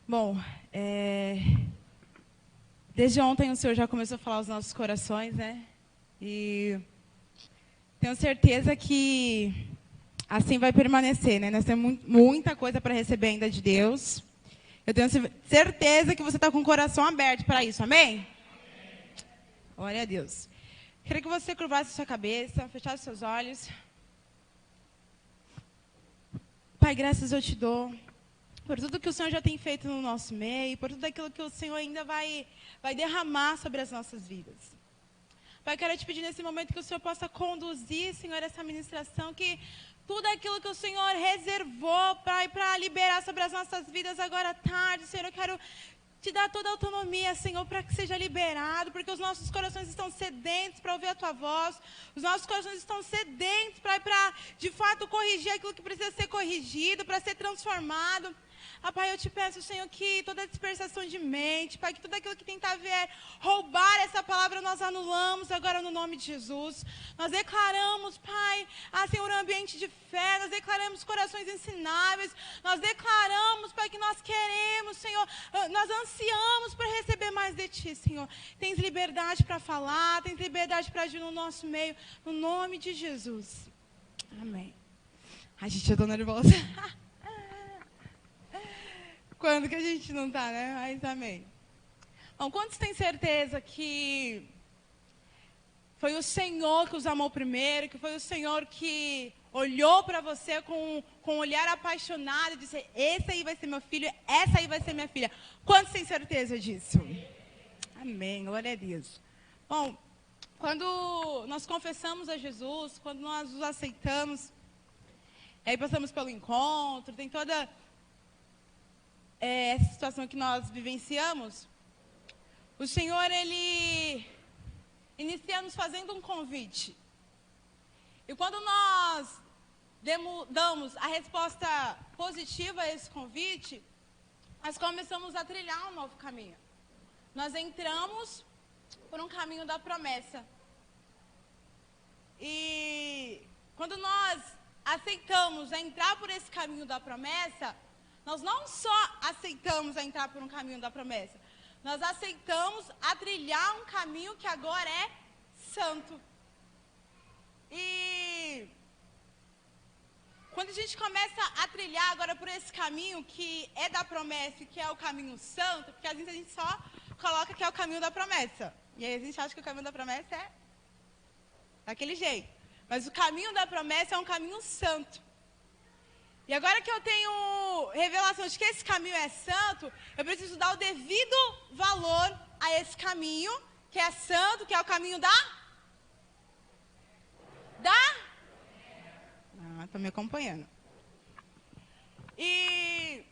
Bom, desde ontem o Senhor já começou a falar aos nossos corações, né? E tenho certeza que assim vai permanecer, né? Nós temos muita coisa para receber ainda de Deus. Eu tenho certeza que você está com o coração aberto para isso, amém? Glória a Deus. Queria que você curvasse sua cabeça, fechasse seus olhos. Pai, graças eu te dou por tudo que o Senhor já tem feito no nosso meio, por tudo aquilo que o Senhor ainda vai derramar sobre as nossas vidas. Pai, quero te pedir nesse momento que o Senhor possa conduzir, Senhor, essa ministração, que tudo aquilo que o Senhor reservou, Pai, para liberar sobre as nossas vidas agora à tarde, Senhor, eu quero te dar toda a autonomia, Senhor, para que seja liberado, porque os nossos corações estão sedentos para ouvir a Tua voz, os nossos corações estão sedentos, Pai, para, de fato, corrigir aquilo que precisa ser corrigido, para ser transformado. Pai, eu te peço, Senhor, que toda dispersação de mente, Pai, que tudo aquilo que tentar vier roubar essa palavra, nós anulamos agora no nome de Jesus. Nós declaramos, Pai, Senhor, um ambiente de fé, nós declaramos corações ensináveis, nós declaramos, Pai, que nós queremos, Senhor, nós ansiamos para receber mais de Ti, Senhor. Tens liberdade para falar, tens liberdade para agir no nosso meio, no nome de Jesus. Amém. Ai, gente, eu tô nervosa. Quando que a gente não está, né? Mas amém. Bom, quantos têm certeza que foi o Senhor que os amou primeiro, que foi o Senhor que olhou para você com um olhar apaixonado e disse, esse aí vai ser meu filho, essa aí vai ser minha filha. Quantos têm certeza disso? Amém, glória a Deus. Bom, quando nós confessamos a Jesus, quando nós os aceitamos, aí passamos pelo encontro, tem toda essa situação que nós vivenciamos, o Senhor, Ele inicia nos fazendo um convite. E quando nós damos a resposta positiva a esse convite, nós começamos a trilhar um novo caminho. Nós entramos por um caminho da promessa. E quando nós aceitamos entrar por esse caminho da promessa, nós não só aceitamos entrar por um caminho da promessa, nós aceitamos a trilhar um caminho que agora é santo. E quando a gente começa a trilhar agora por esse caminho que é da promessa e que é o caminho santo, porque às vezes a gente só coloca que é o caminho da promessa. E aí a gente acha que o caminho da promessa é daquele jeito. Mas o caminho da promessa é um caminho santo. E agora que eu tenho revelação de que esse caminho é santo, eu preciso dar o devido valor a esse caminho, que é santo, que é o caminho estão me acompanhando. E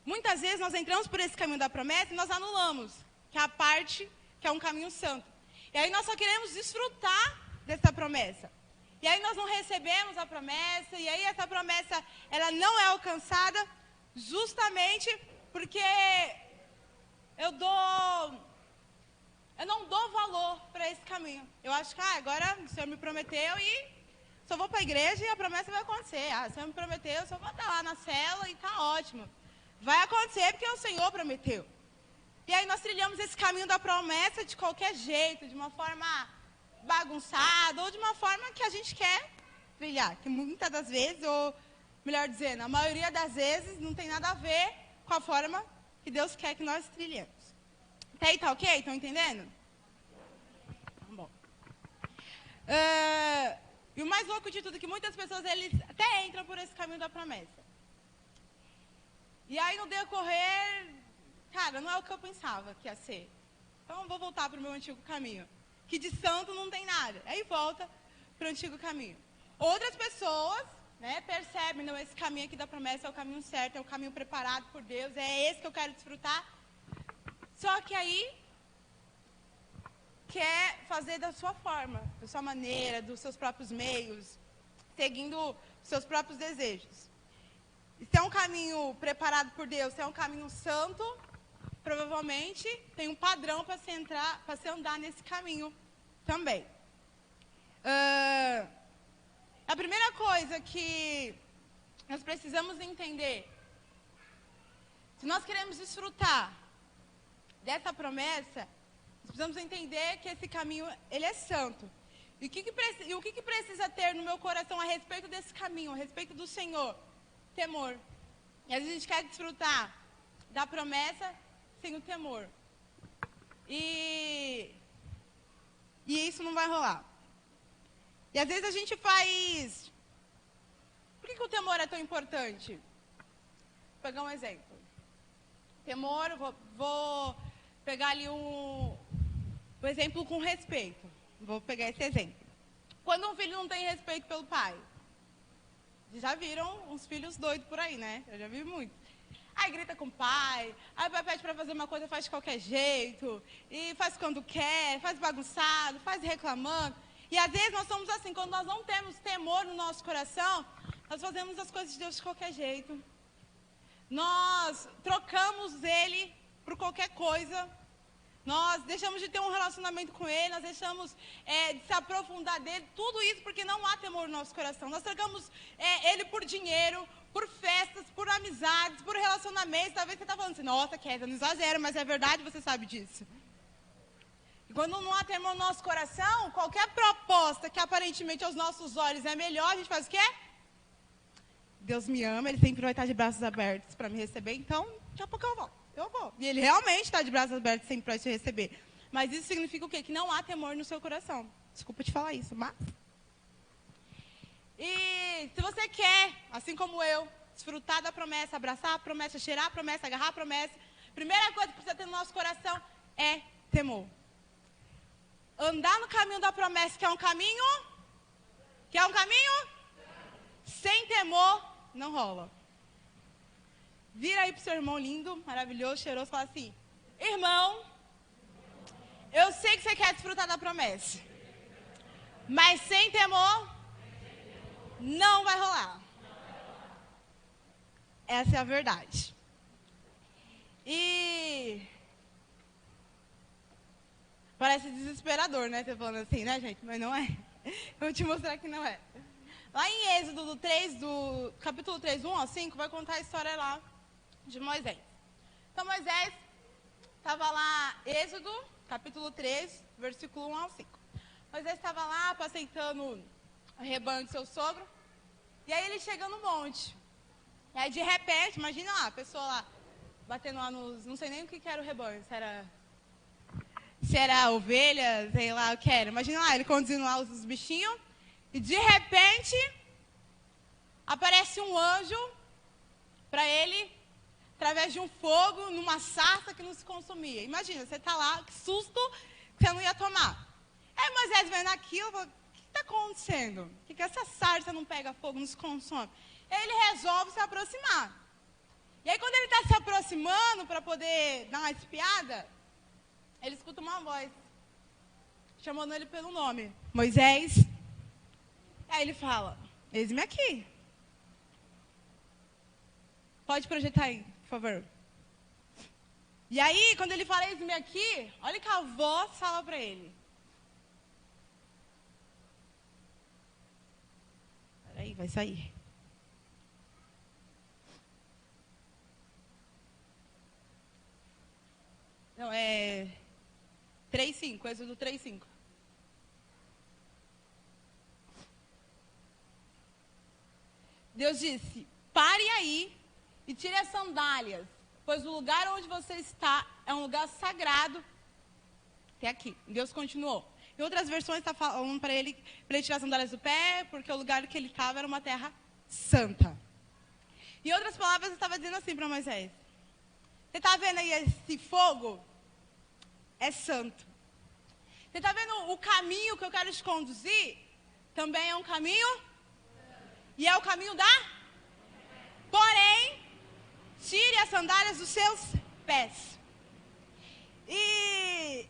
muitas vezes nós entramos por esse caminho da promessa e nós anulamos, que é a parte que é um caminho santo. E aí nós só queremos desfrutar dessa promessa. E aí nós não recebemos a promessa, e aí essa promessa, ela não é alcançada, justamente porque eu não dou valor para esse caminho. Eu acho que agora o Senhor me prometeu e só vou para a igreja e a promessa vai acontecer. O Senhor me prometeu, eu só vou estar lá na cela e está ótimo. Vai acontecer porque o Senhor prometeu. E aí nós trilhamos esse caminho da promessa de qualquer jeito, de uma forma bagunçada, ou de uma forma que a gente quer trilhar, que muitas das vezes, ou melhor dizendo, a maioria das vezes não tem nada a ver com a forma que Deus quer que nós trilhemos. Até aí tá ok? Estão entendendo? Bom. E o mais louco de tudo é que muitas pessoas, eles até entram por esse caminho da promessa. E aí no decorrer, cara, não é o que eu pensava que ia ser. Então eu vou voltar para o meu antigo caminho, que de santo não tem nada. Aí volta para o antigo caminho. Outras pessoas, né, percebem, não, esse caminho aqui da promessa é o caminho certo, é o caminho preparado por Deus, é esse que eu quero desfrutar. Só que aí quer fazer da sua forma, da sua maneira, dos seus próprios meios, seguindo os seus próprios desejos. Se é um caminho preparado por Deus, se é um caminho santo, provavelmente tem um padrão para se andar nesse caminho também. A primeira coisa que nós precisamos entender, Se nós queremos desfrutar dessa promessa, nós precisamos entender que esse caminho, ele é santo. E o que precisa ter no meu coração a respeito desse caminho, a respeito do Senhor? Temor. E às vezes a gente quer desfrutar da promessa sem o temor. E isso não vai rolar. E às vezes a gente faz... Por que o temor é tão importante? Vou pegar um exemplo. Temor, vou pegar ali um exemplo com respeito. Vou pegar esse exemplo. Quando um filho não tem respeito pelo pai. Já viram uns filhos doidos por aí, né? Eu já vi muito. Aí grita com o pai, aí o pai pede para fazer uma coisa, faz de qualquer jeito, e faz quando quer, faz bagunçado, faz reclamando. E às vezes nós somos assim, quando nós não temos temor no nosso coração, nós fazemos as coisas de Deus de qualquer jeito. Nós trocamos Ele por qualquer coisa. Nós deixamos de ter um relacionamento com Ele, nós deixamos de se aprofundar dEle. Tudo isso porque não há temor no nosso coração. Nós trocamos Ele por dinheiro, por festas, por amizades, por relacionamentos. Talvez você está falando assim, nossa, Kézia, não exagera, mas é verdade, você sabe disso. E quando não há temor no nosso coração, qualquer proposta que aparentemente aos nossos olhos é melhor, a gente faz o quê? Deus me ama, Ele sempre vai estar de braços abertos para me receber, então daqui a pouco eu vou. E Ele realmente está de braços abertos sempre para te receber. Mas isso significa o quê? Que não há temor no seu coração. Desculpa te falar isso, mas... E se você quer, assim como eu, desfrutar da promessa, abraçar a promessa, cheirar a promessa, agarrar a promessa, a primeira coisa que precisa ter no nosso coração é temor. Andar no caminho da promessa, que é um caminho sem temor, não rola. Vira aí pro seu irmão lindo, maravilhoso, cheiroso, e fala assim, irmão, eu sei que você quer desfrutar da promessa, mas sem temor, não vai rolar. Essa é a verdade. E parece desesperador, né? Você falando assim, né, gente? Mas não é. Eu vou te mostrar que não é. Lá em Êxodo do capítulo 3, 1 ao 5, vai contar a história lá de Moisés. Então, Moisés estava lá, Êxodo, capítulo 3, versículo 1 ao 5. Moisés estava lá, apacentando o rebanho do seu sogro. E aí ele chega no monte. E aí, de repente, imagina lá, a pessoa lá, batendo lá nos... Não sei nem o que era o rebanho, se era ovelha, sei lá o que era. Imagina lá, ele conduzindo lá os bichinhos. E de repente, aparece um anjo para ele, através de um fogo, numa sarça que não se consumia. Imagina, você está lá, que susto que você não ia tomar. Aí Moisés vendo aquilo, falou, o que está acontecendo? Por que essa sarça não pega fogo, não se consome? Aí ele resolve se aproximar. E aí quando ele está se aproximando para poder dar uma espiada, ele escuta uma voz, chamando ele pelo nome. Moisés. Aí ele fala, eis-me aqui. Pode projetar aí, por favor. E aí, quando ele fala, eis-me aqui, olha que a voz fala para ele. Peraí, vai sair. Não, é 3:5, Êxodo 3:5. Deus disse, pare aí e tire as sandálias, pois o lugar onde você está é um lugar sagrado. Até aqui. Deus continuou. Em outras versões está falando para ele tirar as sandálias do pé, porque o lugar que ele estava era uma terra santa. Em outras palavras, ele estava dizendo assim para Moisés, você está vendo aí esse fogo? É santo. Você está vendo o caminho que eu quero te conduzir? Também é um caminho? E é o caminho da? Porém, tire as sandálias dos seus pés. E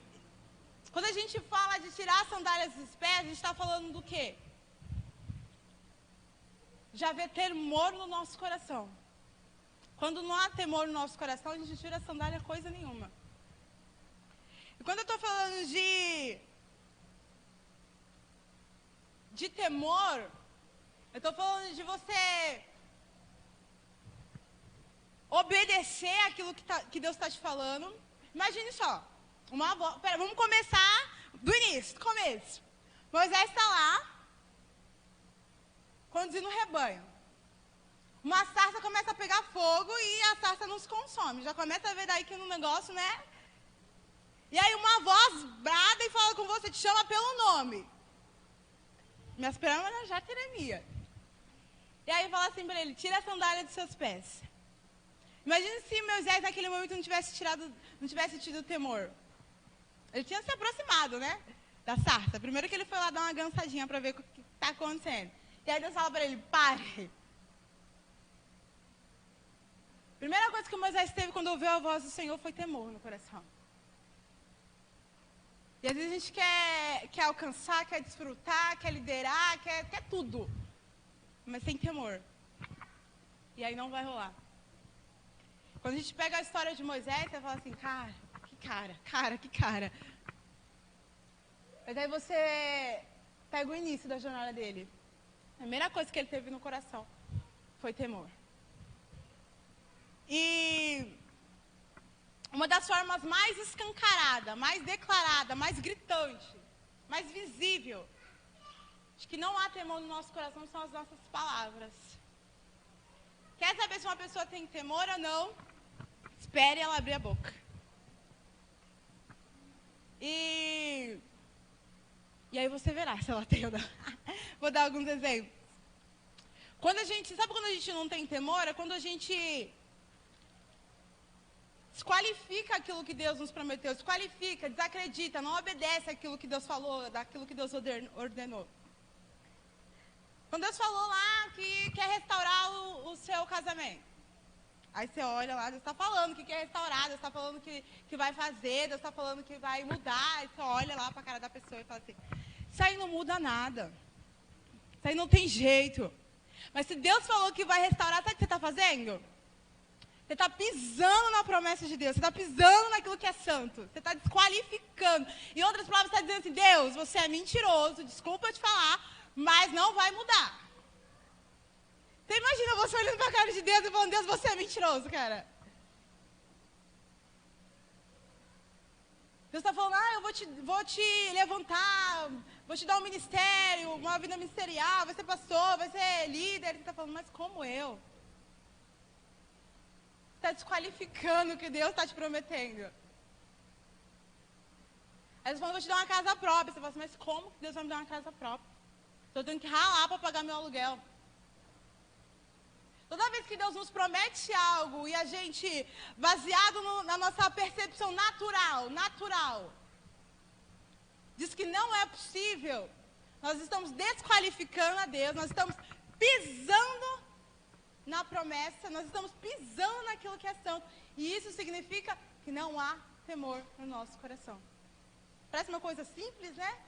quando a gente fala de tirar as sandálias dos pés, a gente está falando do quê? De haver temor no nosso coração. Quando não há temor no nosso coração, a gente tira a sandália coisa nenhuma. E quando eu estou falando de temor, eu estou falando de você obedecer obedecer aquilo que Deus está te falando. Imagine só, uma avó. Pera, vamos começar do início, do começo. Moisés está lá, conduzindo o rebanho. Uma sarça começa a pegar fogo e a sarça não se consome. Já começa a ver daí que no negócio, né? E aí uma voz brada e fala com você, te chama pelo nome. Minhas pernas já tremia. E aí fala assim para ele, tira a sandália dos seus pés. Imagina se Moisés naquele momento não tivesse tido temor. Ele tinha se aproximado, né? Da sarça. Primeiro que ele foi lá dar uma gansadinha para ver o que está acontecendo. E aí Deus fala para ele, pare. Primeira coisa que Moisés teve quando ouviu a voz do Senhor foi temor no coração. E às vezes a gente quer alcançar, quer desfrutar, quer liderar, quer tudo. Mas sem temor. E aí não vai rolar. Quando a gente pega a história de Moisés, você fala assim, que cara. Mas aí você pega o início da jornada dele. A primeira coisa que ele teve no coração foi temor. E uma das formas mais escancarada, mais declarada, mais gritante, mais visível, de que não há temor no nosso coração são as nossas palavras. Quer saber se uma pessoa tem temor ou não? Espere ela abrir a boca. E aí você verá se ela tem ou não. Vou dar alguns exemplos. Sabe quando a gente não tem temor? É quando a gente desqualifica aquilo que Deus nos prometeu, desqualifica, desacredita, não obedece aquilo que Deus falou, daquilo que Deus ordenou. Quando Deus falou lá que quer restaurar o seu casamento, aí você olha lá, Deus está falando que quer restaurar, Deus está falando que vai fazer, Deus está falando que vai mudar, aí você olha lá para a cara da pessoa e fala assim, isso aí não muda nada, isso aí não tem jeito. Mas se Deus falou que vai restaurar, sabe o que você está fazendo? Você está pisando na promessa de Deus. Você está pisando naquilo que é santo. Você está desqualificando. Em outras palavras, você está dizendo assim, Deus, você é mentiroso, desculpa te falar, mas não vai mudar. Você imagina você olhando para a cara de Deus e falando, Deus, você é mentiroso, cara. Deus está falando, eu vou te levantar, vou te dar um ministério, uma vida ministerial, vai ser pastor, vai ser líder. Você está falando, mas como eu? Está desqualificando o que Deus está te prometendo. Aí você fala, vou te dar uma casa própria. Você fala assim, mas como que Deus vai me dar uma casa própria? Estou tendo que ralar para pagar meu aluguel. Toda vez que Deus nos promete algo e a gente, baseado na nossa percepção natural, diz que não é possível, nós estamos desqualificando a Deus, nós estamos pisando na promessa, nós estamos pisando naquilo que é santo. E isso significa que não há temor no nosso coração. Parece uma coisa simples, né?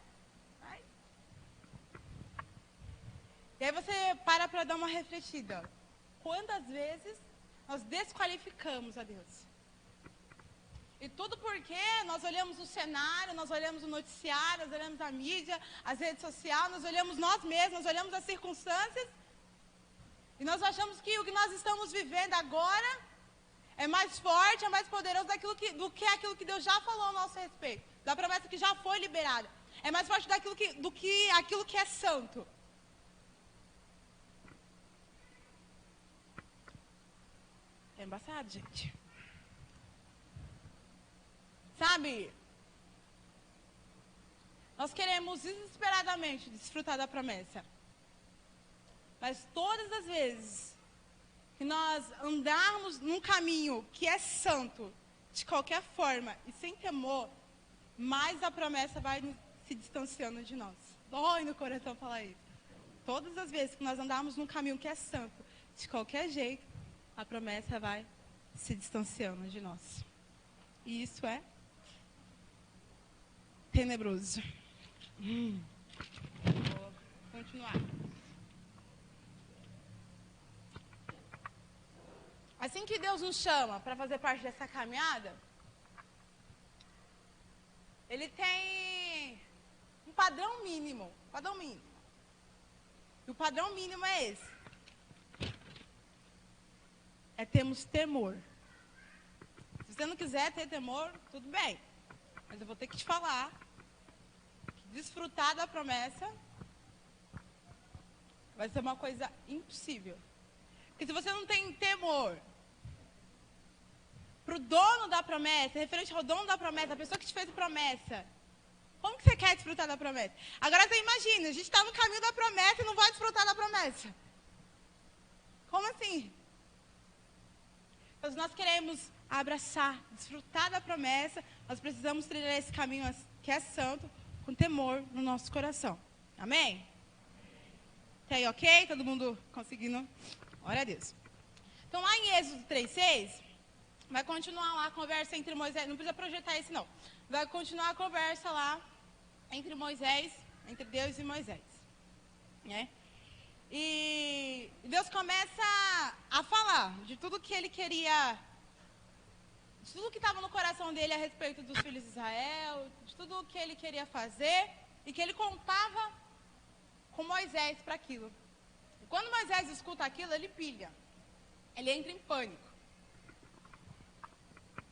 E aí você para dar uma refletida. Quantas vezes nós desqualificamos a Deus? E tudo porque nós olhamos o cenário, nós olhamos o noticiário, nós olhamos a mídia, as redes sociais, nós olhamos nós mesmos, nós olhamos as circunstâncias. E nós achamos que o que nós estamos vivendo agora é mais forte, é mais poderoso do que aquilo que Deus já falou ao nosso respeito. Da promessa que já foi liberada. É mais forte do que aquilo que é santo. É embaçado, gente. Sabe? Nós queremos desesperadamente desfrutar da promessa. Mas todas as vezes que nós andarmos num caminho que é santo, de qualquer forma e sem temor, mais a promessa vai se distanciando de nós. Dói no coração falar isso. Todas as vezes que nós andarmos num caminho que é santo, de qualquer jeito, a promessa vai se distanciando de nós. E isso é tenebroso. Vou continuar. Assim que Deus nos chama para fazer parte dessa caminhada, Ele tem um padrão mínimo. E o padrão mínimo é esse. É termos temor Se você não quiser ter temor, tudo bem. Mas eu vou ter que te falar que desfrutar da promessa vai ser uma coisa impossível. Porque se você não tem temor para o dono da promessa, referente ao dono da promessa, a pessoa que te fez a promessa, como que você quer desfrutar da promessa? Agora você imagina, a gente está no caminho da promessa e não vai desfrutar da promessa. Como assim? Então, se nós queremos abraçar, desfrutar da promessa, nós precisamos trilhar esse caminho que é santo, com temor no nosso coração. Amém? Tá aí, ok? Todo mundo conseguindo? Glória a Deus. Então, lá em Êxodo 3:6, vai continuar lá a conversa entre Moisés. Não precisa projetar esse, não. Vai continuar a conversa lá entre Moisés, entre Deus e Moisés. Né? E Deus começa a falar de tudo que ele queria, de tudo que estava no coração dele a respeito dos filhos de Israel, de tudo que ele queria fazer e que ele contava com Moisés para aquilo. E quando Moisés escuta aquilo, ele pilha. Ele entra em pânico.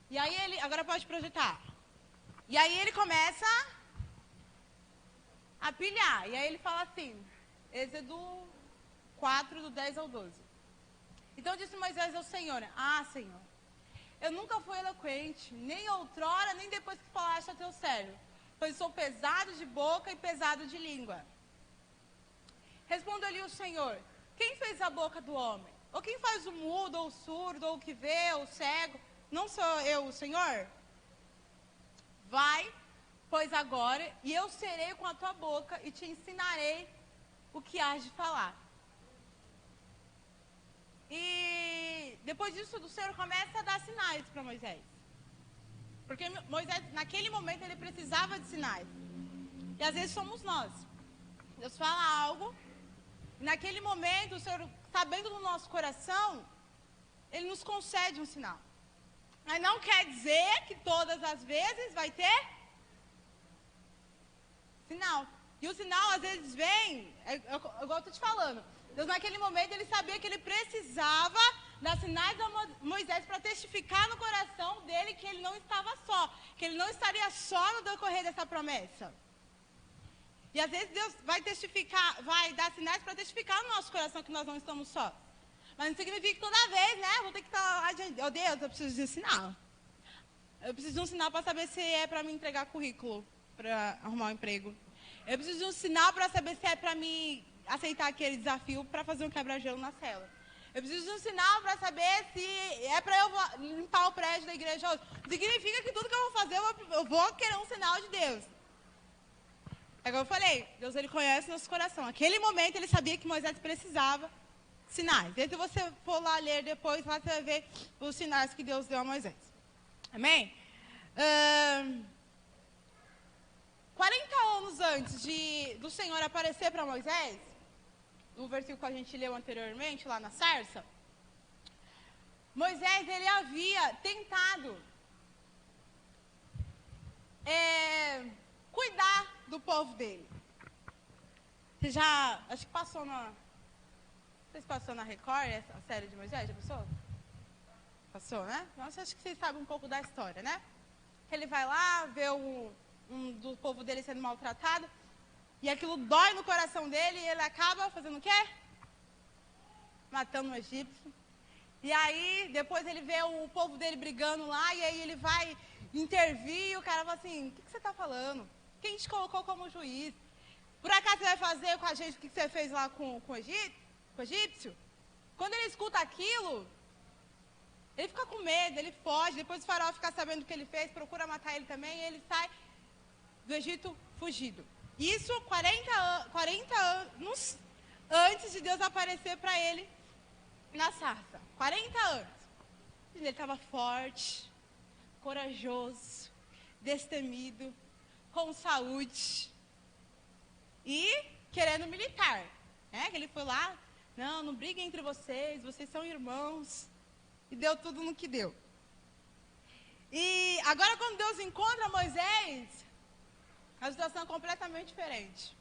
E aí ele, agora pode projetar. E aí ele começa a pilhar. E aí ele fala assim, Êxodo 4, do 10 ao 12. Então disse Moisés ao Senhor, Senhor, eu nunca fui eloquente, nem outrora, nem depois que falaste a teu servo, pois sou pesado de boca e pesado de língua. Respondeu-lhe o Senhor, quem fez a boca do homem? Ou quem faz o mudo, ou o surdo, ou o que vê, ou o cego? Não sou eu o Senhor? Vai, pois agora, e eu serei com a tua boca e te ensinarei o que hás de falar. E depois disso, o Senhor começa a dar sinais para Moisés. Porque Moisés, naquele momento, ele precisava de sinais. E às vezes somos nós. Deus fala algo, e naquele momento, o Senhor, sabendo no nosso coração, Ele nos concede um sinal. Mas não quer dizer que todas as vezes vai ter sinal. E o sinal, às vezes, vem, igual eu estou te falando. Deus, naquele momento, ele sabia que ele precisava dar sinais a Moisés para testificar no coração dele que ele não estava só, que ele não estaria só no decorrer dessa promessa. E às vezes Deus vai testificar, vai dar sinais para testificar no nosso coração que nós não estamos só. Mas não significa que toda vez, né, vou ter que estar lá diante. Oh Deus, eu preciso de um sinal. Eu preciso de um sinal para saber se é para me entregar currículo, para arrumar um emprego. Eu preciso de um sinal para saber se é para me aceitar aquele desafio para fazer um quebra-gelo na cela. Eu preciso de um sinal para saber se é para eu limpar o prédio da igreja hoje. Significa que tudo que eu vou fazer, eu vou querer um sinal de Deus. É como eu falei, Deus ele conhece nosso coração. Naquele momento ele sabia que Moisés precisava de sinais. E se você for lá ler depois, lá você vai ver os sinais que Deus deu a Moisés. Amém? 40 anos antes do Senhor aparecer para Moisés, no versículo que a gente leu anteriormente, lá na sarça, Moisés ele havia tentado cuidar do povo dele. Você já, acho que passou não sei se passou na Record, a série de Moisés, já passou? Passou, né? Nossa, acho que vocês sabem um pouco da história, né? Ele vai lá, vê um do povo dele sendo maltratado, e aquilo dói no coração dele, e ele acaba fazendo o quê? Matando um egípcio. E aí, depois ele vê o povo dele brigando lá, e aí ele vai intervir, e o cara fala assim, o que você está falando? Quem te colocou como juiz? Por acaso você vai fazer com a gente o que você fez lá com o egípcio? Quando ele escuta aquilo, ele fica com medo, ele foge. Depois o faraó fica sabendo o que ele fez, procura matar ele também, e ele sai do Egito fugido. Isso 40 anos antes de Deus aparecer para ele na sarça. 40 anos. Ele estava forte, corajoso, destemido, com saúde e querendo militar, né? Que ele foi lá, não briguem entre vocês são irmãos, e deu tudo no que deu. E agora quando Deus encontra Moisés, a situação é completamente diferente.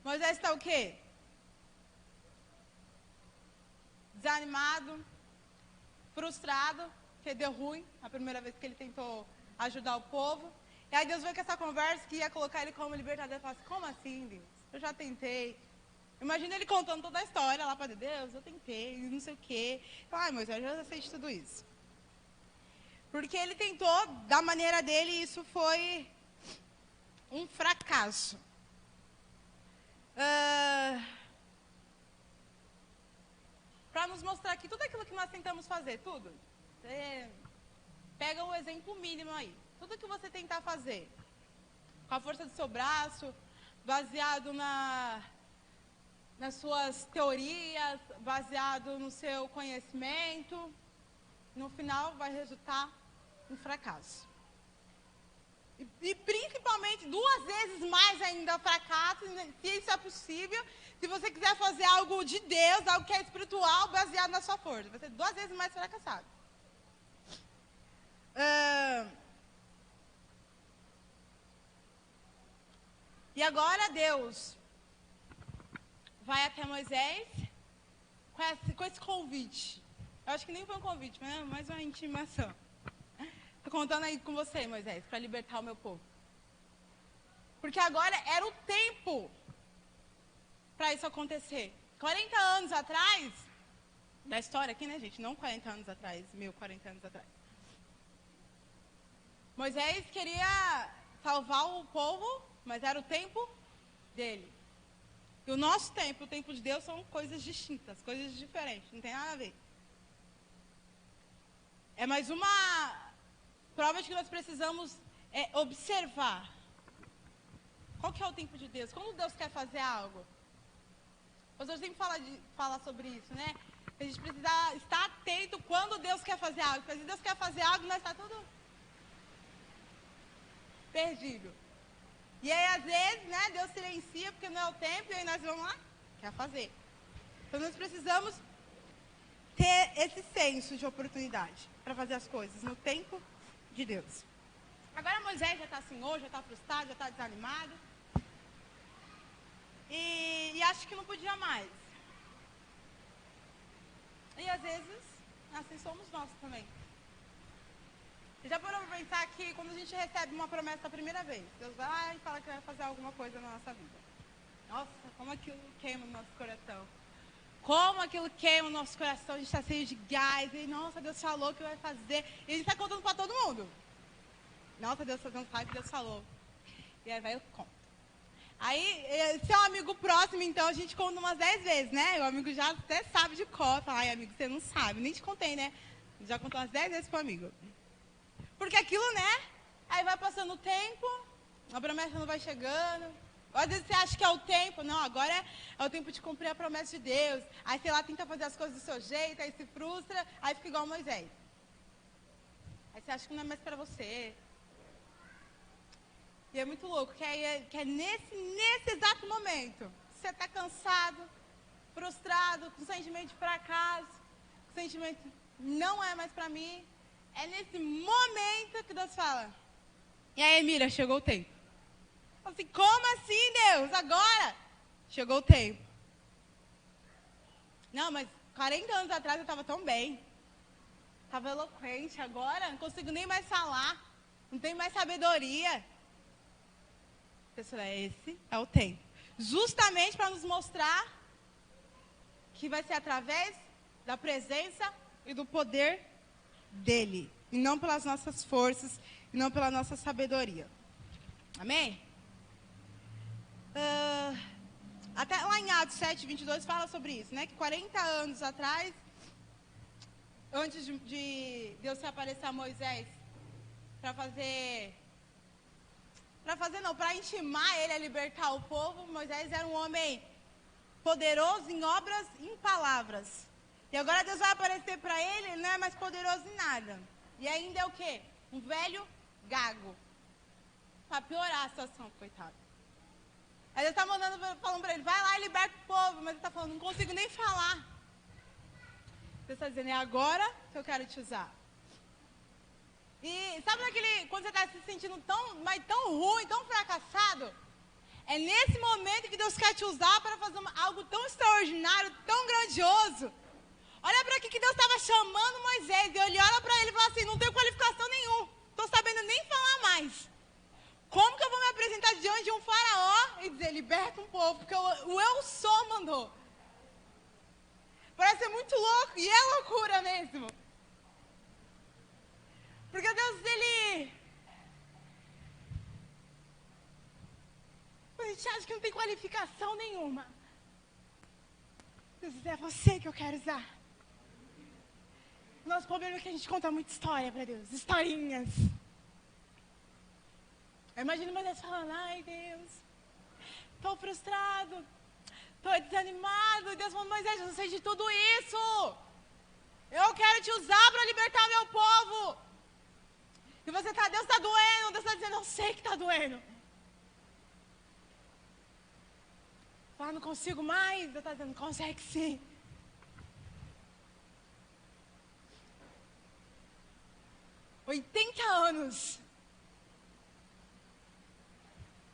Moisés está o quê? Desanimado, frustrado, porque deu ruim a primeira vez que ele tentou ajudar o povo. E aí Deus veio com essa conversa que ia colocar ele como libertador. Ele falou assim, como assim, Deus? Eu já tentei. Imagina ele contando toda a história lá para Deus, eu tentei, não sei o quê. Ai, Moisés, eu já sei de tudo isso. Porque ele tentou da maneira dele e isso foi um fracasso. Para nos mostrar que tudo aquilo que nós tentamos fazer, tudo, pega o exemplo mínimo aí. Tudo que você tentar fazer, com a força do seu braço, baseado nas suas teorias, baseado no seu conhecimento, no final vai resultar em fracasso. E principalmente, 2 vezes mais ainda fracasso, se isso é possível, se você quiser fazer algo de Deus, algo que é espiritual, baseado na sua força. Vai ser 2 vezes mais fracassado. E agora Deus vai até Moisés com esse convite. Eu acho que nem foi um convite, mas é mais uma intimação. Estou contando aí com você, Moisés, para libertar o meu povo. Porque agora era o tempo para isso acontecer. 40 anos atrás, da história aqui, né, gente? Não 40 anos atrás, 40 anos atrás. Moisés queria salvar o povo, mas era o tempo dele. E o nosso tempo, o tempo de Deus, são coisas distintas, coisas diferentes, não tem nada a ver. É mais uma prova de que nós precisamos observar. Qual que é o tempo de Deus? Quando Deus quer fazer algo? O pastor sempre fala sobre isso, né? A gente precisa estar atento quando Deus quer fazer algo. Porque se Deus quer fazer algo, nós estamos tudo perdido. E aí, às vezes, né, Deus silencia porque não é o tempo, e aí nós vamos lá, quer fazer. Então, nós precisamos ter esse senso de oportunidade para fazer as coisas no tempo de Deus. Agora, Moisés já está assim hoje, já está frustrado, já está desanimado. E acho que não podia mais. E, às vezes, assim somos nós também. E já parou para pensar que quando a gente recebe uma promessa a primeira vez, Deus vai lá e fala que vai fazer alguma coisa na nossa vida. Nossa, como aquilo queima o nosso coração. Como aquilo queima o nosso coração, a gente está cheio de gás. E, nossa, Deus falou que vai fazer. E a gente está contando para todo mundo. Nossa, Deus não sabe que Deus falou. E aí vai eu conto. Aí, se é um amigo próximo, então a gente conta umas 10 vezes, né? O amigo já até sabe de cor. Fala, ai, amigo, você não sabe. Nem te contei, né? Já contou umas 10 vezes pro amigo. Porque aquilo, né? Aí vai passando o tempo, a promessa não vai chegando. Ou às vezes você acha que é o tempo. Não, agora é o tempo de cumprir a promessa de Deus. Aí, sei lá, tenta fazer as coisas do seu jeito, aí se frustra, aí fica igual Moisés. Aí você acha que não é mais para você. E é muito louco, que é nesse exato momento, você está cansado, frustrado, com sentimento de fracasso, com sentimento não é mais para mim. É nesse momento que Deus fala. E aí, Emília, chegou o tempo. Assim, como assim, Deus? Agora? Chegou o tempo. Não, mas 40 anos atrás eu estava tão bem. Estava eloquente. Agora não consigo nem mais falar. Não tenho mais sabedoria. Pessoal, esse é o tempo. Justamente para nos mostrar que vai ser através da presença e do poder dele. E não pelas nossas forças, e não pela nossa sabedoria. Amém? Até lá em Atos 7, 22 fala sobre isso, né? Que 40 anos atrás, antes de Deus se aparecer a Moisés, para intimar ele a libertar o povo, Moisés era um homem poderoso em obras e em palavras. E agora Deus vai aparecer para ele, ele não é mais poderoso em nada. E ainda é o quê? Um velho gago. Para piorar a situação, coitado. Aí Deus está falando para ele, vai lá e liberta o povo. Mas ele está falando, não consigo nem falar. Deus está dizendo, é agora que eu quero te usar. E sabe quando você está se sentindo tão ruim, tão fracassado? É nesse momento que Deus quer te usar para fazer algo tão extraordinário, tão grandioso. Olha para que Deus estava chamando Moisés. E ele olha para ele e fala assim, diante de um faraó e dizer, liberta um povo, porque o eu sou mandou. Parece ser muito louco, e é loucura mesmo. Porque Deus, a gente acha que não tem qualificação nenhuma. Deus diz, é você que eu quero usar. Nosso problema é que a gente conta muita história para Deus, historinhas. Eu imagino Moisés falando, ai Deus, estou frustrado, estou desanimado. E Deus falou, Moisés, eu não sei de tudo isso. Eu quero te usar para libertar o meu povo. E você está, Deus está doendo, Deus está dizendo, eu sei que está doendo. Fala, não consigo mais, Deus está dizendo, consegue sim. $80.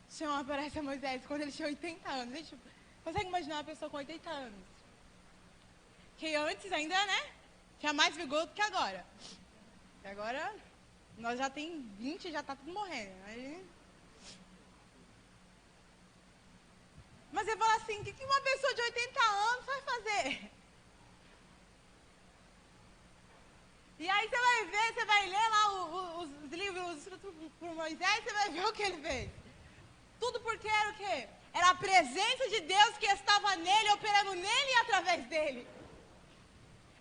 O Senhor aparece a Moisés quando ele tinha 80 anos. Gente, consegue imaginar uma pessoa com 80 anos? Que antes ainda, né? Tinha mais vigor do que agora. E agora, nós já tem 20 e já tá tudo morrendo. Mas você fala assim, o que uma pessoa de 80 anos vai fazer? E aí você vai ver, você vai ler lá os livros escritos por Moisés, você vai ver o que ele fez. Tudo porque era o quê? Era a presença de Deus que estava nele, operando nele e através dele.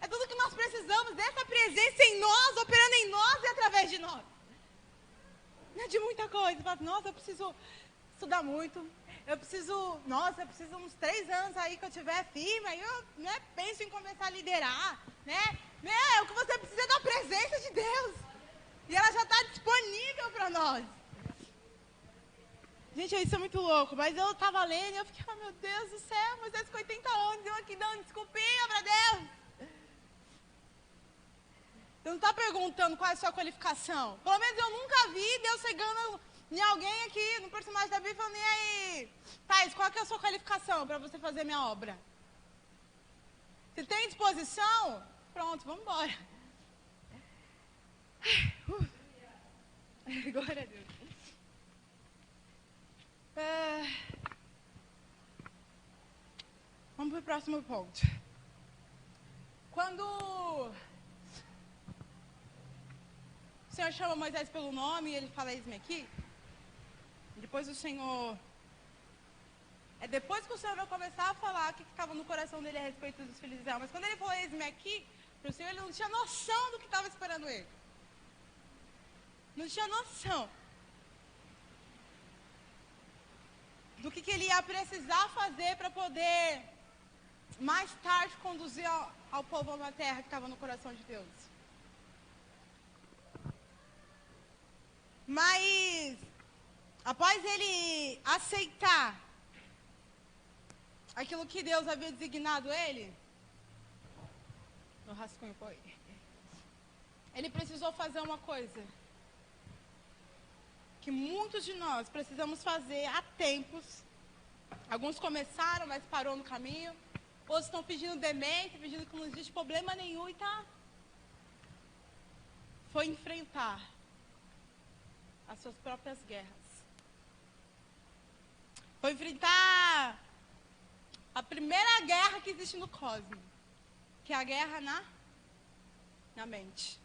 É tudo que nós precisamos, dessa presença em nós, operando em nós e através de nós. Não é de muita coisa. Fala, nossa, eu preciso estudar muito. Eu preciso uns 3 anos aí que eu tiver firme. Aí eu penso em começar a liderar. O que você precisa é da presença de Deus. E ela já está disponível para nós. Gente, isso é muito louco. Mas eu estava lendo e eu fiquei, meu Deus do céu, Moisés com 80 anos, eu aqui dando desculpinha para Deus. Deus não está perguntando qual é a sua qualificação. Pelo menos eu nunca vi Deus chegando em alguém aqui, no personagem da Bíblia, falando, e aí, Thais, qual que é a sua qualificação para você fazer minha obra? Se tem disposição, pronto, vamos embora. Glória a Deus. Vamos para o próximo ponto. Quando o Senhor chama Moisés pelo nome e ele fala, eis-me aqui. Depois o Senhor... depois que o Senhor vai começar a falar o que estava no coração dele a respeito dos filhos de Israel. Mas quando ele falou, eis-me aqui, para o Senhor, ele não tinha noção do que estava esperando ele. Não tinha noção do que ele ia precisar fazer para poder, mais tarde, conduzir ao povo a uma terra que estava no coração de Deus. Mas, após ele aceitar aquilo que Deus havia designado ele, no rascunho foi, ele precisou fazer uma coisa que muitos de nós precisamos fazer há tempos. Alguns começaram, mas parou no caminho. Outros estão pedindo demência, pedindo que não existe problema nenhum e tá. Foi enfrentar as suas próprias guerras. Foi enfrentar a primeira guerra que existe no cosmos, que é a guerra na mente.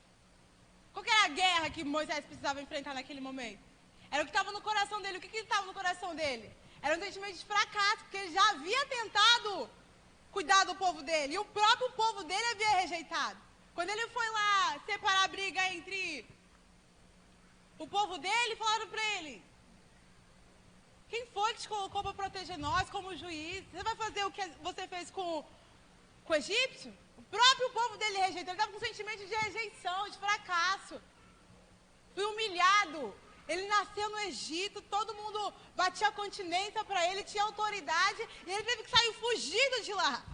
Qual que era a guerra que Moisés precisava enfrentar naquele momento? Era o que estava no coração dele. O que estava no coração dele? Era um sentimento de fracasso, porque ele já havia tentado cuidar do povo dele, e o próprio povo dele havia rejeitado. Quando ele foi lá separar a briga entre o povo dele, falaram para ele, quem foi que te colocou para proteger nós como juiz? Você vai fazer o que você fez com o egípcio? O próprio povo dele rejeitou. Ele estava com um sentimento de rejeição, de fracasso. Fui humilhado. Ele nasceu no Egito, todo mundo batia continência para ele, tinha autoridade, e ele teve que sair fugido de lá.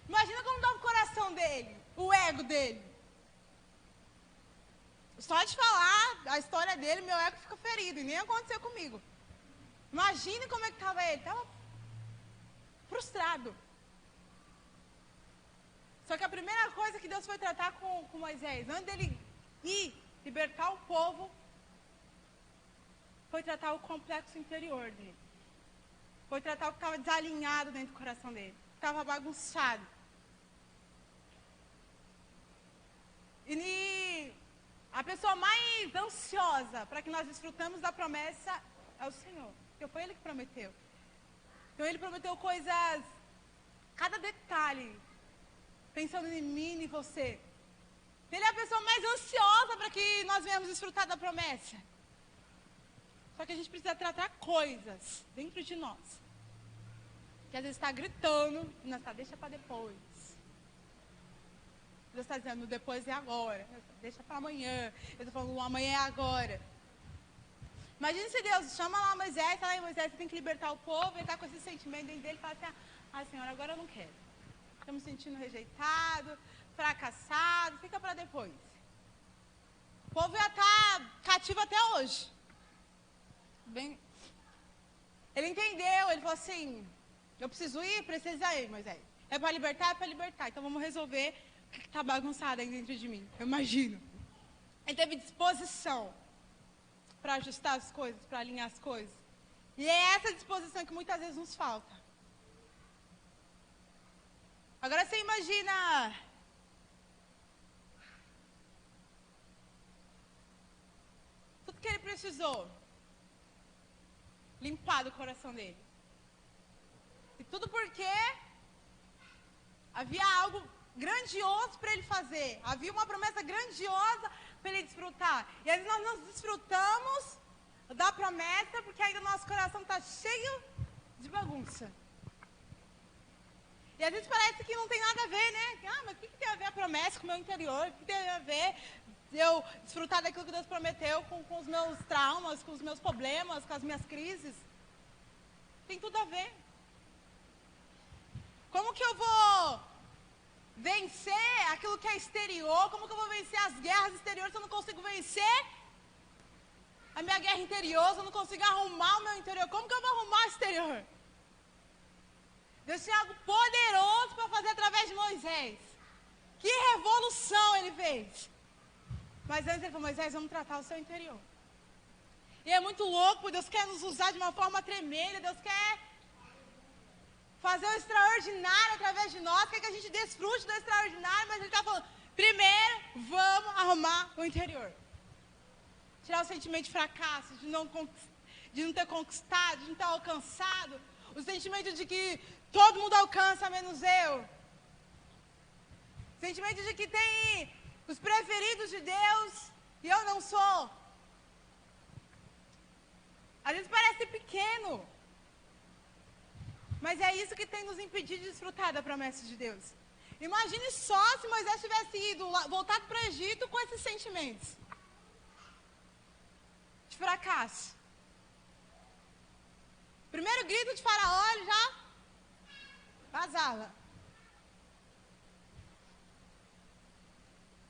Imagina como estava o coração dele, o ego dele. Só de falar a história dele, meu ego fica ferido, e nem aconteceu comigo. Imagine como é que estava ele, estava frustrado. Só que a primeira coisa que Deus foi tratar com Moisés, antes dele ir libertar o povo, foi tratar o complexo interior dele. Foi tratar o que estava desalinhado dentro do coração dele. Estava bagunçado. E a pessoa mais ansiosa para que nós desfrutamos da promessa é o Senhor. Porque foi Ele que prometeu. Então Ele prometeu coisas, cada detalhe, pensando em mim e em você. Ele é a pessoa mais ansiosa para que nós venhamos desfrutar da promessa. Só que a gente precisa tratar coisas dentro de nós. Que às vezes está gritando, e nós está, deixa para depois. Deus está dizendo, depois é agora. Deixa para amanhã. Eu estou falando, o amanhã é agora. Imagina se Deus chama lá Moisés, fala aí, Moisés, você tem que libertar o povo, ele está com esse sentimento dentro dele, fala assim, Senhor, agora eu não quero. Estou me sentindo rejeitado, fracassado, fica para depois. O povo já está cativo até hoje. Bem, ele entendeu, ele falou assim, eu preciso ir, precisa ir, Moisés. É para libertar, então vamos resolver o que está bagunçado aí dentro de mim, eu imagino. Ele teve disposição para ajustar as coisas, para alinhar as coisas. E é essa disposição que muitas vezes nos falta. Agora você imagina tudo que ele precisou limpar do coração dele. E tudo porque havia algo grandioso para ele fazer. Havia uma promessa grandiosa para ele desfrutar. E às vezes nós não desfrutamos da promessa porque ainda o nosso coração está cheio de bagunça. E às vezes parece que não tem nada a ver, né? Mas o que tem a ver a promessa com o meu interior? O que tem a ver eu desfrutar daquilo que Deus prometeu com os meus traumas, com os meus problemas, com as minhas crises? Tem tudo a ver. Como que eu vou vencer aquilo que é exterior? Como que eu vou vencer as guerras exteriores se eu não consigo vencer a minha guerra interior? Se eu não consigo arrumar o meu interior, como que eu vou arrumar o exterior? Deus tinha algo poderoso para fazer através de Moisés. Que revolução ele fez. Mas antes ele falou, Moisés, vamos tratar o seu interior. E é muito louco, Deus quer nos usar de uma forma tremenda, Deus quer fazer o extraordinário através de nós, quer que a gente desfrute do extraordinário, mas ele está falando, primeiro, vamos arrumar o interior. Tirar o sentimento de fracasso, de não ter conquistado, de não ter alcançado, o sentimento de que todo mundo alcança, menos eu. O sentimento de que tem os preferidos de Deus e eu não sou. Às vezes parece pequeno. Mas é isso que tem nos impedido de desfrutar da promessa de Deus. Imagine só se Moisés tivesse voltado para o Egito com esses sentimentos de fracasso. Primeiro grito de Faraó, ele já vazava.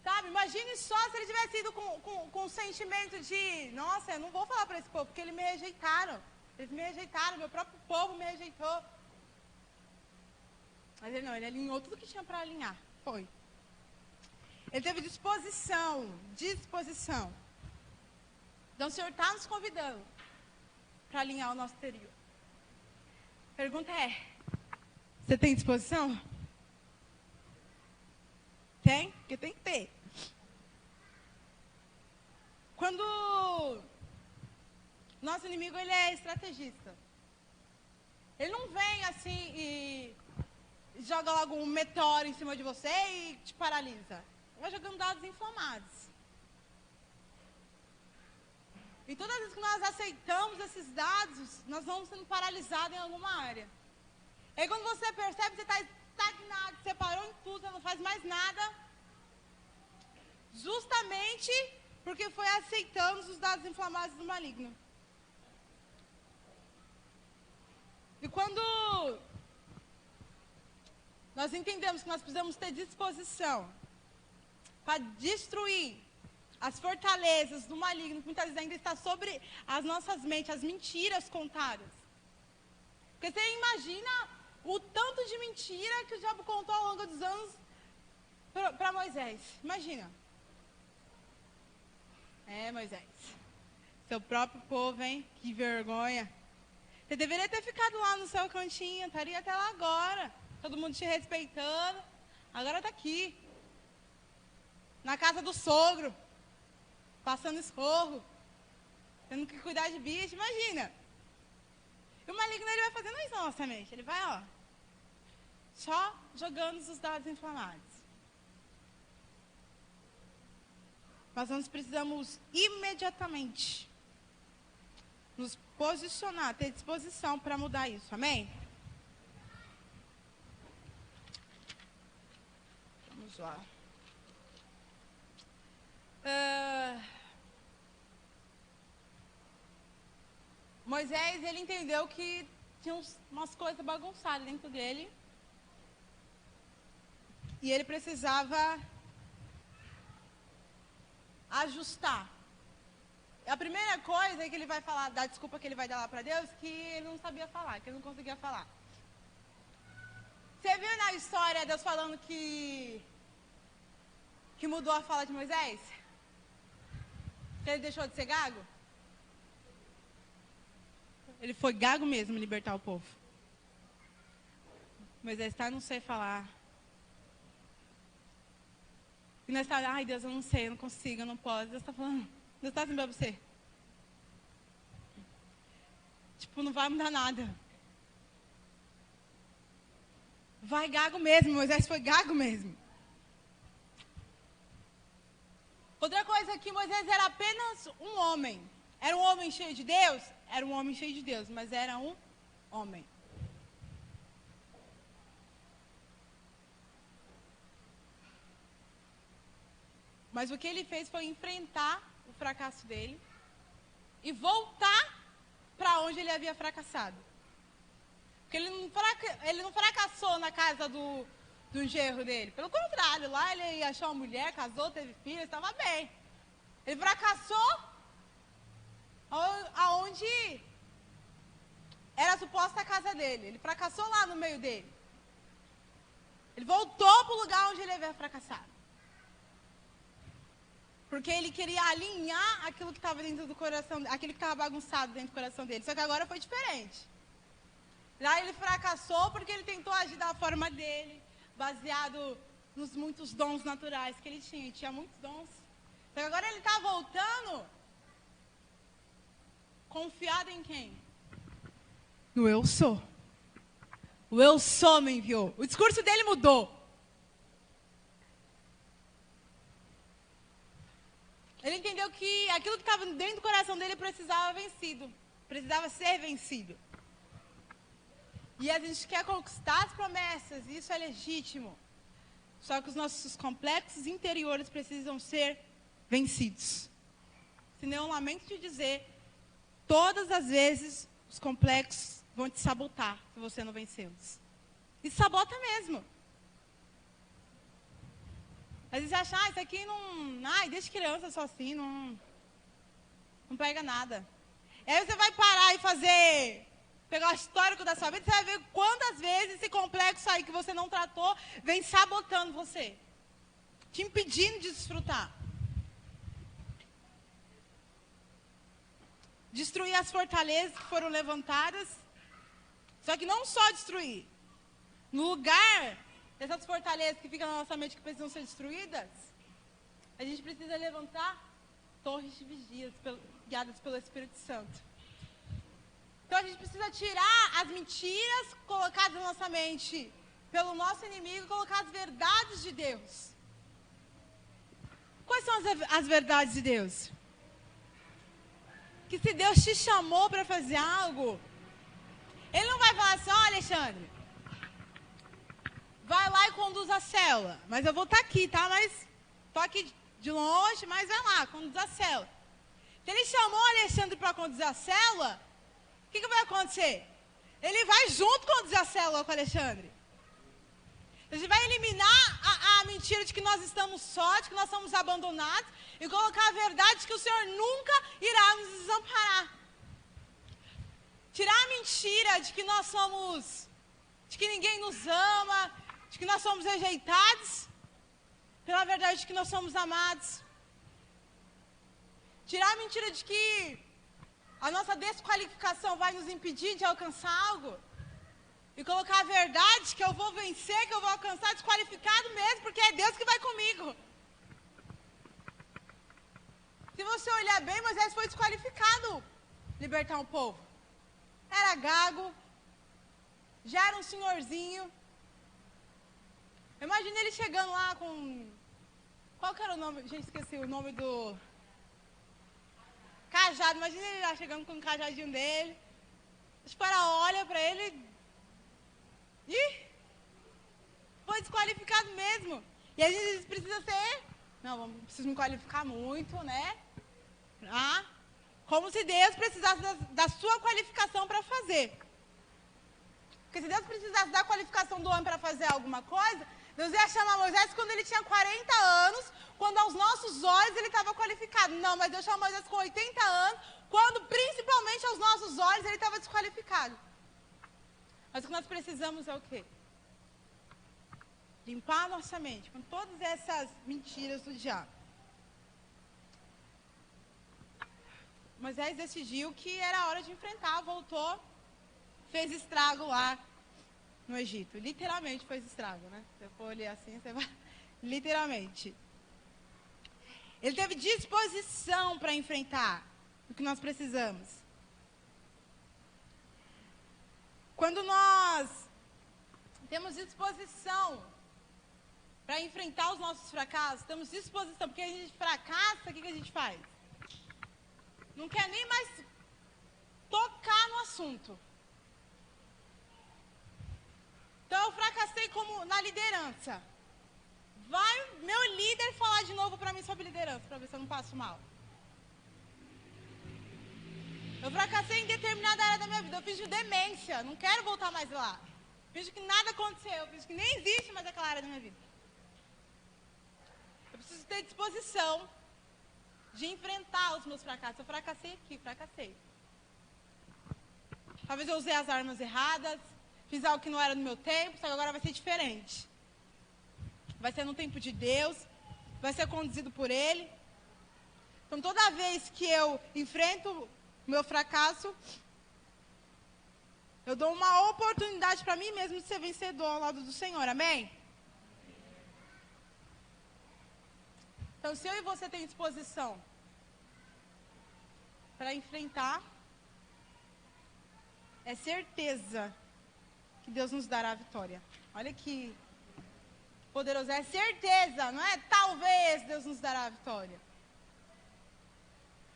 Sabe, imagine só se ele tivesse ido com o sentimento de, nossa, eu não vou falar para esse povo, porque eles me rejeitaram. Eles me rejeitaram, meu próprio povo me rejeitou. Mas ele não, ele alinhou tudo que tinha para alinhar. Foi. Ele teve disposição. Então o Senhor está nos convidando para alinhar o nosso interior. A pergunta é, você tem disposição? Tem? Porque tem que ter. Quando nosso inimigo, ele é estrategista. Ele não vem assim e joga logo um meteoro em cima de você e te paralisa. Ele vai jogando dados inflamados. E todas as vezes que nós aceitamos esses dados, nós vamos sendo paralisados em alguma área. E aí quando você percebe que você está estagnado, você parou em tudo, você não faz mais nada, justamente porque foi aceitando os dados inflamados do maligno. E quando nós entendemos que nós precisamos ter disposição para destruir as fortalezas do maligno, que muitas vezes ainda está sobre as nossas mentes, as mentiras contadas. Porque você imagina o tanto de mentira que o diabo contou ao longo dos anos para Moisés. Imagina. Moisés, Seu próprio povo, hein? Que vergonha. Você deveria ter ficado lá no seu cantinho, estaria até lá agora. Todo mundo te respeitando. Agora está aqui. Na casa do sogro. Passando escorro. Tendo que cuidar de bicho, imagina. E o maligno, ele vai fazendo isso na nossa mente. Ele vai, ó, só jogando os dados inflamados. Mas nós precisamos imediatamente nos posicionar, ter disposição para mudar isso. Amém? Vamos lá. Moisés, ele entendeu que tinha umas coisas bagunçadas dentro dele. E ele precisava ajustar. A primeira coisa que ele vai falar, da desculpa que ele vai dar lá para Deus, que ele não sabia falar, que ele não conseguia falar. Você viu na história Deus falando que mudou a fala de Moisés? Que ele deixou de ser gago? Ele foi gago mesmo em libertar o povo. Moisés está, não sei falar. E nós estamos, ai Deus, eu não sei, eu não consigo, eu não posso. Deus está falando, Deus está assim para você. Tipo, não vai mudar nada. Vai gago mesmo, Moisés foi gago mesmo. Outra coisa é que Moisés era apenas um homem. Era um homem cheio de Deus? Era um homem cheio de Deus, mas era um homem. Mas o que ele fez foi enfrentar o fracasso dele e voltar para onde ele havia fracassado. Porque ele não fracassou na casa do genro dele. Pelo contrário, lá ele achou uma mulher, casou, teve filhos, estava bem. Ele fracassou aonde era a suposta casa dele. Ele fracassou lá no meio dele. Ele voltou para o lugar onde ele havia fracassado. Porque ele queria alinhar aquilo que estava dentro do coração, aquilo que estava bagunçado dentro do coração dele. Só que agora foi diferente. Lá ele fracassou porque ele tentou agir da forma dele, baseado nos muitos dons naturais que ele tinha. Ele tinha muitos dons. Só que agora ele está voltando confiado em quem? No eu sou. O eu sou me enviou. O discurso dele mudou. Ele entendeu que aquilo que estava dentro do coração dele precisava ser vencido. E a gente quer conquistar as promessas, e isso é legítimo. Só que os nossos complexos interiores precisam ser vencidos. Senão, eu lamento te dizer, todas as vezes os complexos vão te sabotar se você não vencê-los. E sabota mesmo. Às vezes você acha, isso aqui não... Ai, desde criança só assim, não pega nada. Aí você vai parar e pegar o histórico da sua vida, você vai ver quantas vezes esse complexo aí que você não tratou, vem sabotando você. Te impedindo de desfrutar. Destruir as fortalezas que foram levantadas. Só que não só destruir. No lugar dessas fortalezas que ficam na nossa mente que precisam ser destruídas, a gente precisa levantar torres de vigias guiadas pelo Espírito Santo. Então a gente precisa tirar as mentiras colocadas na nossa mente pelo nosso inimigo e colocar as verdades de Deus. Quais são as verdades de Deus? Que se Deus te chamou para fazer algo, Ele não vai falar assim, ó Alexandre, vai lá e conduz a célula. Mas eu vou estar aqui, tá? Mas estou aqui de longe, mas vai lá, conduz a célula. Se Ele chamou o Alexandre para conduzir a célula, o que vai acontecer? Ele vai junto conduzir a célula com o Alexandre. A gente vai eliminar a mentira de que nós estamos só, de que nós somos abandonados, e colocar a verdade de que o Senhor nunca irá nos desamparar. Tirar a mentira de que nós somos, de que ninguém nos ama, de que nós somos rejeitados, pela verdade de que nós somos amados. Tirar a mentira de que A nossa desqualificação vai nos impedir de alcançar algo? E colocar a verdade que eu vou vencer, que eu vou alcançar desqualificado mesmo, porque é Deus que vai comigo. Se você olhar bem, Moisés foi desqualificado libertar um povo. Era gago, já era um senhorzinho. Imagina ele chegando lá com... Qual que era o nome? Gente, esqueci o nome do... Cajado. Imagina ele lá chegando com o cajadinho dele. Os faraó olha para ele... Ih! Foi desqualificado mesmo. E a gente precisa ser... Não, preciso me qualificar muito, né? Como se Deus precisasse da sua qualificação para fazer. Porque se Deus precisasse da qualificação do homem para fazer alguma coisa, Deus ia chamar Moisés quando ele tinha 40 anos, quando aos nossos olhos ele estava qualificado. Não, mas Deus chamou Moisés com 80 anos, quando principalmente aos nossos olhos ele estava desqualificado. Mas o que nós precisamos é o quê? Limpar a nossa mente com todas essas mentiras do diabo. Moisés decidiu que era hora de enfrentar, voltou, fez estrago lá no Egito. Literalmente fez estrago, né? Se eu for olhar assim, você vai... Literalmente. Ele teve disposição para enfrentar o que nós precisamos. Quando nós temos disposição para enfrentar os nossos fracassos, temos disposição, porque a gente fracassa, o que a gente faz? Não quer nem mais tocar no assunto. Então eu fracassei como na liderança. Vai meu líder falar de novo para mim sobre liderança, para ver se eu não passo mal. Eu fracassei em determinada área da minha vida. Eu fiz de demência, não quero voltar mais lá. Fiz que nada aconteceu, fiz que nem existe mais aquela área da minha vida. Eu preciso ter disposição de enfrentar os meus fracassos. Eu fracassei aqui, fracassei. Talvez eu usei as armas erradas, fiz algo que não era no meu tempo, só que agora vai ser diferente. Vai ser no tempo de Deus, vai ser conduzido por Ele. Então, toda vez que eu enfrento o meu fracasso, eu dou uma oportunidade para mim mesmo de ser vencedor ao lado do Senhor, amém? Então, se eu e você tem disposição para enfrentar, é certeza que Deus nos dará a vitória. Olha que poderoso, é certeza, não é talvez Deus nos dará a vitória.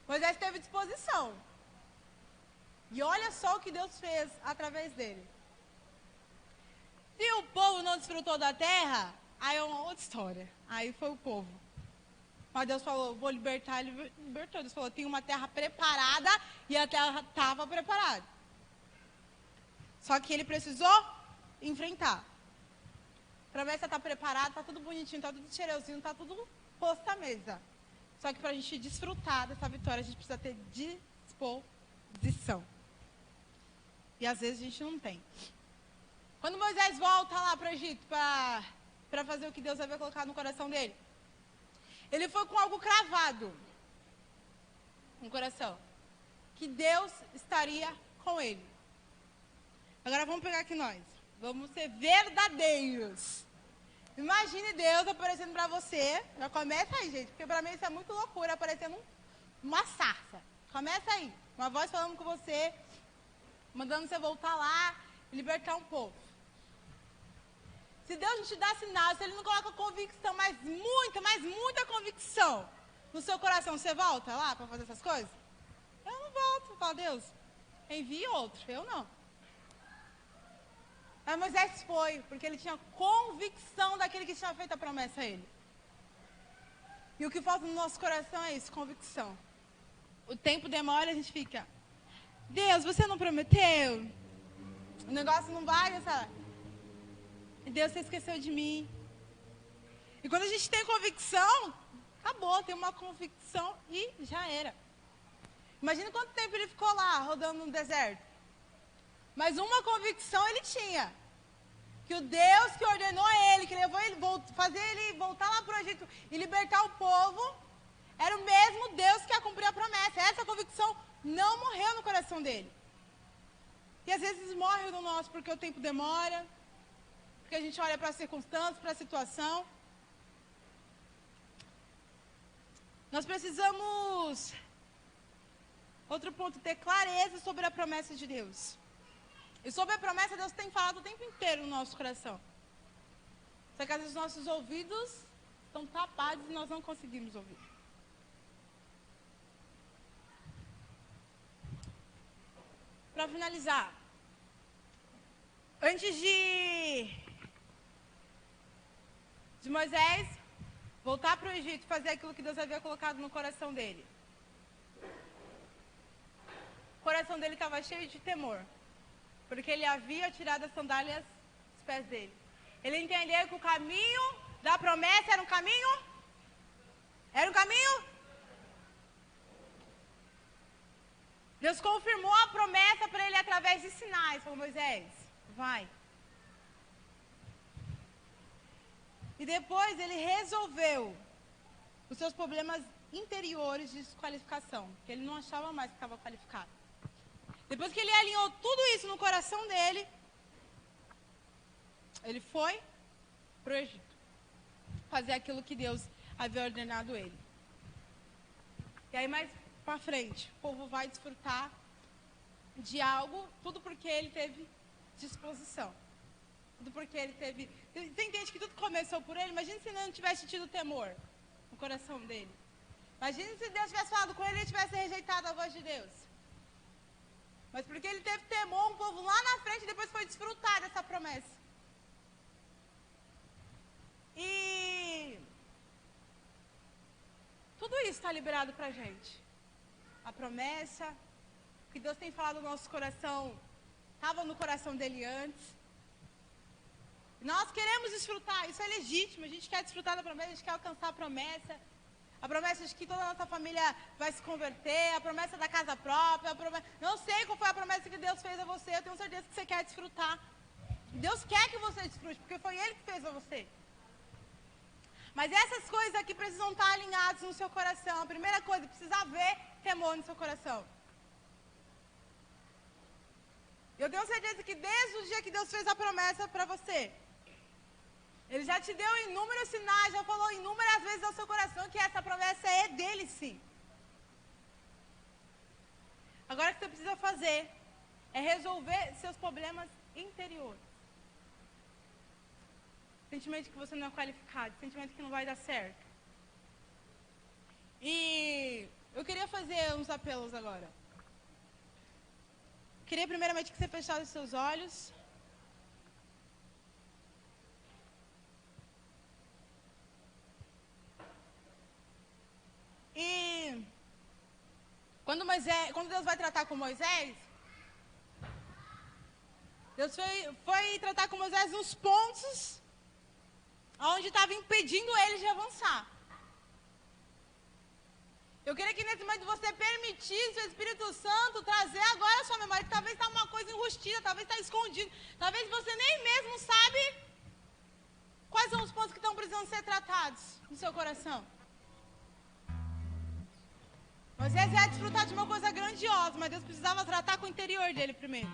Moisés teve disposição. E olha só o que Deus fez através dele. Se o povo não desfrutou da terra, aí é uma outra história. Aí foi o povo. Mas Deus falou, vou libertar, ele libertou. Deus falou, tem uma terra preparada e a terra estava preparada. Só que ele precisou enfrentar. A promessa está preparada, está tudo bonitinho, está tudo cheirosinho, está tudo posto à mesa. Só que para a gente desfrutar dessa vitória, a gente precisa ter disposição. E às vezes a gente não tem. Quando Moisés volta lá para o Egito para fazer o que Deus havia colocado no coração dele, ele foi com algo cravado no coração. Que Deus estaria com ele. Agora vamos pegar aqui nós. Vamos ser verdadeiros. Imagine Deus aparecendo para você. Já começa aí, gente. Porque para mim isso é muito loucura, aparecendo uma sarça. Começa aí. Uma voz falando com você, mandando você voltar lá e libertar um povo. Se Deus não te dá sinal, se Ele não coloca convicção, mas muita convicção no seu coração, você volta lá para fazer essas coisas? Eu não volto. Eu falo, Deus, envie outro. Eu não. Mas Moisés foi, porque ele tinha convicção daquele que tinha feito a promessa a ele. E o que falta no nosso coração é isso, convicção. O tempo demora, a gente fica, Deus, você não prometeu? O negócio não vai, sabe? Deus, você esqueceu de mim. E quando a gente tem convicção, acabou, tem uma convicção e já era. Imagina quanto tempo ele ficou lá, rodando no deserto. Mas uma convicção ele tinha. Que o Deus que ordenou ele, que levou ele, fazer ele voltar lá para o Egito e libertar o povo, era o mesmo Deus que ia cumprir a promessa. Essa convicção não morreu no coração dele. E às vezes morre no nosso porque o tempo demora, porque a gente olha para as circunstâncias, para a situação. Nós precisamos, outro ponto, ter clareza sobre a promessa de Deus. E sobre a promessa, Deus tem falado o tempo inteiro no nosso coração. Só que às vezes nossos ouvidos estão tapados e nós não conseguimos ouvir. Para finalizar, antes de Moisés voltar para o Egito e fazer aquilo que Deus havia colocado no coração dele, o coração dele estava cheio de temor, porque ele havia tirado as sandálias dos pés dele. Ele entendeu que o caminho da promessa era um caminho? Era um caminho? Deus confirmou a promessa para ele através de sinais. Falou: Moisés, vai. E depois ele resolveu os seus problemas interiores de desqualificação, que ele não achava mais que estava qualificado. Depois que ele alinhou tudo isso no coração dele, ele foi para o Egito fazer aquilo que Deus havia ordenado ele. E aí mais para frente, o povo vai desfrutar de algo, tudo porque ele teve disposição. Tudo porque ele teve... Você entende que tudo começou por ele? Imagina se ele não tivesse tido temor no coração dele. Imagina se Deus tivesse falado com ele e ele tivesse rejeitado a voz de Deus. Mas porque ele teve temor, um povo lá na frente depois foi desfrutar dessa promessa. E tudo isso está liberado para a gente. A promessa, que Deus tem falado no nosso coração, estava no coração dele antes. Nós queremos desfrutar, isso é legítimo, a gente quer desfrutar da promessa, a gente quer alcançar a promessa de que toda a nossa família vai se converter, a promessa da casa própria, não sei qual foi a promessa que Deus fez a você, eu tenho certeza que você quer desfrutar. Deus quer que você desfrute, porque foi Ele que fez a você. Mas essas coisas aqui precisam estar alinhadas no seu coração. A primeira coisa, precisa haver temor no seu coração. Eu tenho certeza que desde o dia que Deus fez a promessa para você, Ele já te deu inúmeros sinais, já falou inúmeras vezes ao seu coração que essa promessa é dele, sim. Agora o que você precisa fazer é resolver seus problemas interiores. Sentimento que você não é qualificado, sentimento que não vai dar certo. E eu queria fazer uns apelos agora. Queria primeiramente que você fechasse os seus olhos. E quando Deus vai tratar com Moisés, Deus foi tratar com Moisés nos pontos onde estava impedindo ele de avançar. Eu queria que nesse momento você permitisse o Espírito Santo trazer agora a sua memória, que talvez está uma coisa enrustida, talvez está escondido, talvez você nem mesmo sabe quais são os pontos que estão precisando ser tratados no seu coração. Moisés ia desfrutar de uma coisa grandiosa, mas Deus precisava tratar com o interior dele primeiro.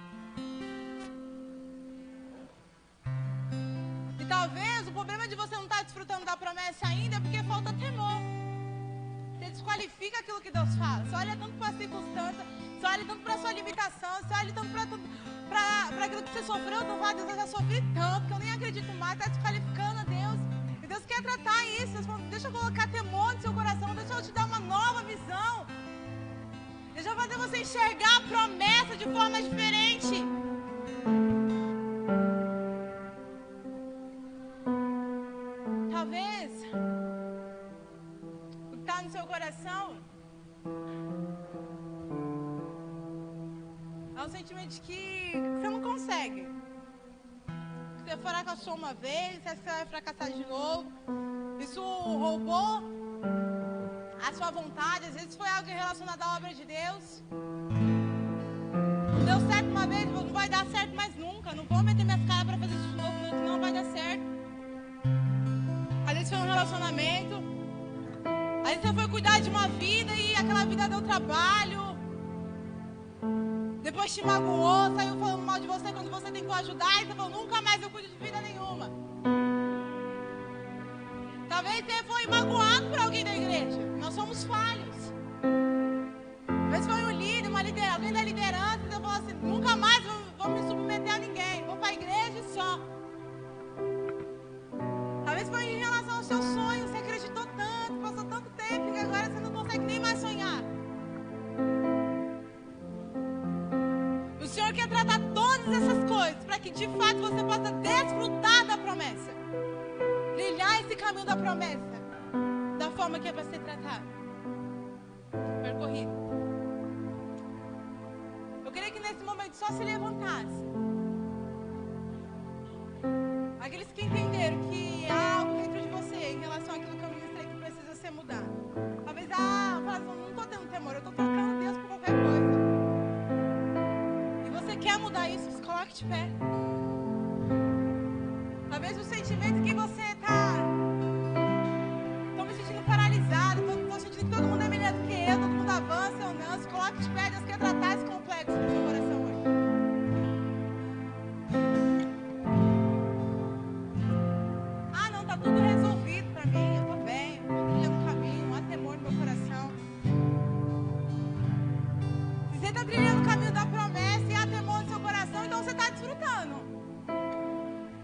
E talvez o problema de você não estar desfrutando da promessa ainda é porque falta temor. Você desqualifica aquilo que Deus fala. Você olha tanto para a circunstância, você olha tanto para a sua limitação, você olha tanto para aquilo que você sofreu. Não vai, Deus, eu já sofri tanto que eu nem acredito mais. Está desqualificando a Deus. E Deus quer tratar isso. Deus fala, deixa eu colocar temor no seu coração, deixa eu te dar uma nova visão. Deixa eu fazer você enxergar a promessa de forma diferente. Talvez o que está no seu coração é um sentimento de que você não consegue. Você fracassou uma vez, você acha que você vai fracassar de novo. Isso roubou a sua vontade, às vezes foi algo relacionado à obra de Deus. Não deu certo uma vez, não vai dar certo mais nunca. Não vou meter minhas caras para fazer isso de novo, não vai dar certo. Às vezes foi um relacionamento, às vezes você foi cuidar de uma vida e aquela vida deu trabalho. depois te magoou, saiu falando mal de você quando você tentou ajudar, e você falou, nunca mais eu cuido de vida nenhuma. Talvez você foi magoado por alguém da igreja. Nós somos falhos. Talvez foi um líder, alguém da liderança, e você falou assim, nunca mais vou me submeter a ninguém, vou para a igreja e só. Talvez foi em relação aos seus sonhos, você acreditou tanto, passou tanto tempo, que agora você não consegue nem mais sonhar. O Senhor quer tratar todas essas coisas, para que de fato você possa desfrutar da promessa. Trilhar esse caminho da promessa, da forma que é para ser tratado, percorrido. Eu queria que nesse momento só se levantasse. Aqueles que entenderam que há algo dentro de você em relação àquilo que eu ministrei que precisa ser mudado. Talvez falasse, não estou tendo temor, eu estou trocando Deus por qualquer coisa. E você quer mudar isso, se coloque de pé. Talvez o sentimento que você está me sentindo paralisado, estou sentindo que todo mundo é melhor do que eu, todo mundo avança ou não, se coloque de pé, Deus quer tratar esse complexo no seu coração hoje. Ah, não, está tudo resolvido para mim, eu estou bem, eu estou trilhando o caminho, não há temor no meu coração. Se você está trilhando o caminho da promessa e há temor no seu coração, então você está desfrutando.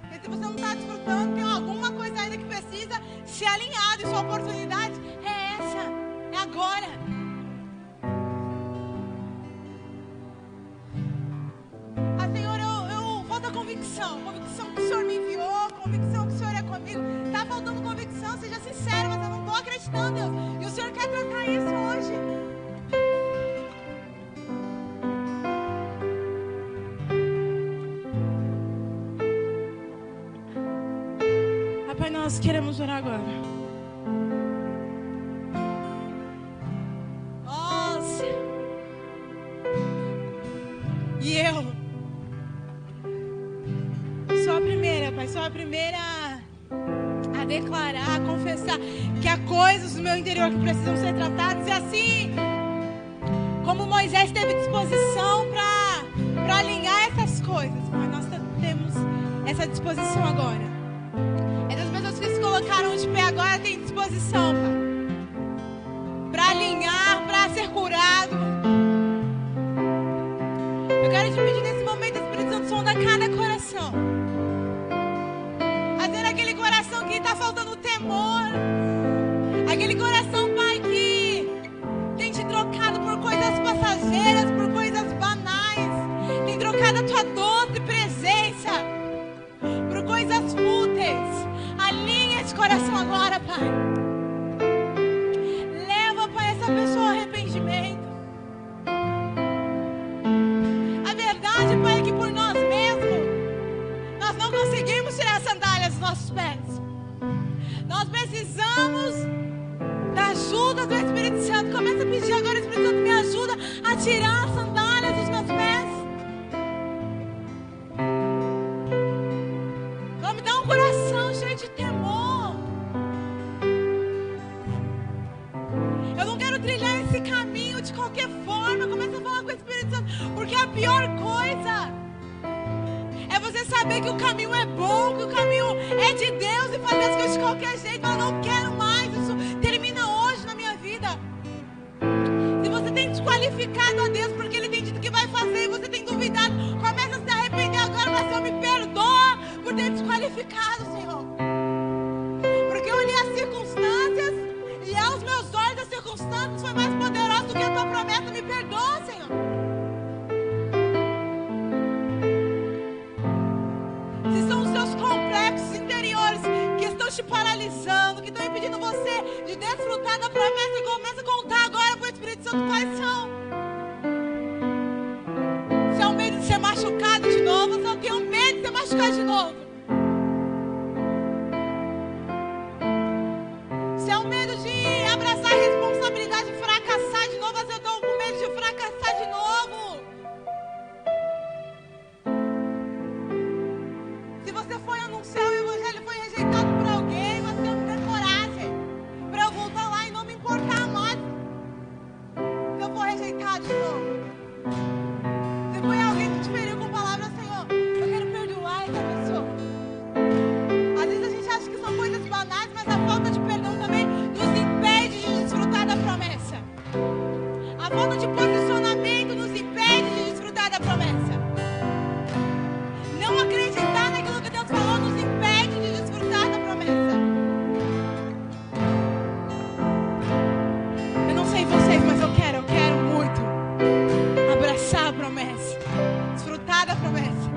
Porque se você não está desfrutando, tem alguma coisa ainda que precisa se alinhar, e sua oportunidade é essa, é agora. Ah, Senhor, falta convicção que o Senhor me enviou, convicção que o Senhor é comigo. Está faltando convicção, seja sincero, mas eu não estou acreditando, Deus. E o Senhor quer tratar isso hoje. Pai, nós queremos orar agora. Nossa. E eu sou a primeira, Pai, sou a primeira a declarar, a confessar que há coisas no meu interior que precisam ser tratadas. E assim como Moisés teve disposição para alinhar essas coisas, Pai, nós temos essa disposição agora. Essas pessoas que se colocaram de pé agora têm disposição, Pai, para alinhar, para ser curado. Eu quero te pedir nesse momento, Espírito Santo, sonda cada coração. Às vezes aquele coração que está faltando temor, aquele coração, Pai, que tem te trocado por coisas passageiras, por coisas banais, tem trocado a tua doce presença por coisas fúteis. Alinha esse coração agora, Pai. Leva, Pai, essa pessoa ao arrependimento. A verdade, Pai, é que por nós mesmos nós não conseguimos tirar as sandálias dos nossos pés. Nós precisamos da ajuda do Espírito Santo. Começa a pedir agora, Espírito Santo, me ajuda a tirar as sandálias dos meus pés. Me dá um coração cheio de temor. Eu não quero trilhar esse caminho de qualquer forma. Começa a falar com o Espírito Santo, porque a pior coisa é você saber que o caminho é bom, que o caminho é de Deus, e fazer as coisas de qualquer jeito. Eu não quero mais. Isso termina hoje na minha vida. Se você tem desqualificado a Deus porque Ele tem dito que vai fazer e você tem duvidado, começa a se arrepender agora. Mas Senhor, me perdoa por ter desqualificado, Senhor. Porque eu olhei as circunstâncias e aos meus olhos as circunstâncias foi mais poderosa do que a tua promessa. Me perdoa, Senhor. Se são os seus complexos interiores que estão te paralisando, que estão impedindo você de desfrutar da promessa, começa a contar agora para o Espírito Santo quais são. Se é o medo de ser machucado de novo, se eu tenho medo de ser machucado de novo. Se é o medo de abraçar a responsabilidade de fracassar de novo, se eu estou com medo de fracassar de novo. Se você foi anunciar o Evangelho e foi rejeitado por alguém, você não tem coragem para eu voltar lá e não me importar mais. Se eu for falta de posicionamento nos impede de desfrutar da promessa. Não acreditar naquilo que Deus falou nos impede de desfrutar da promessa. Eu não sei vocês, mas eu quero muito abraçar a promessa, desfrutar da promessa.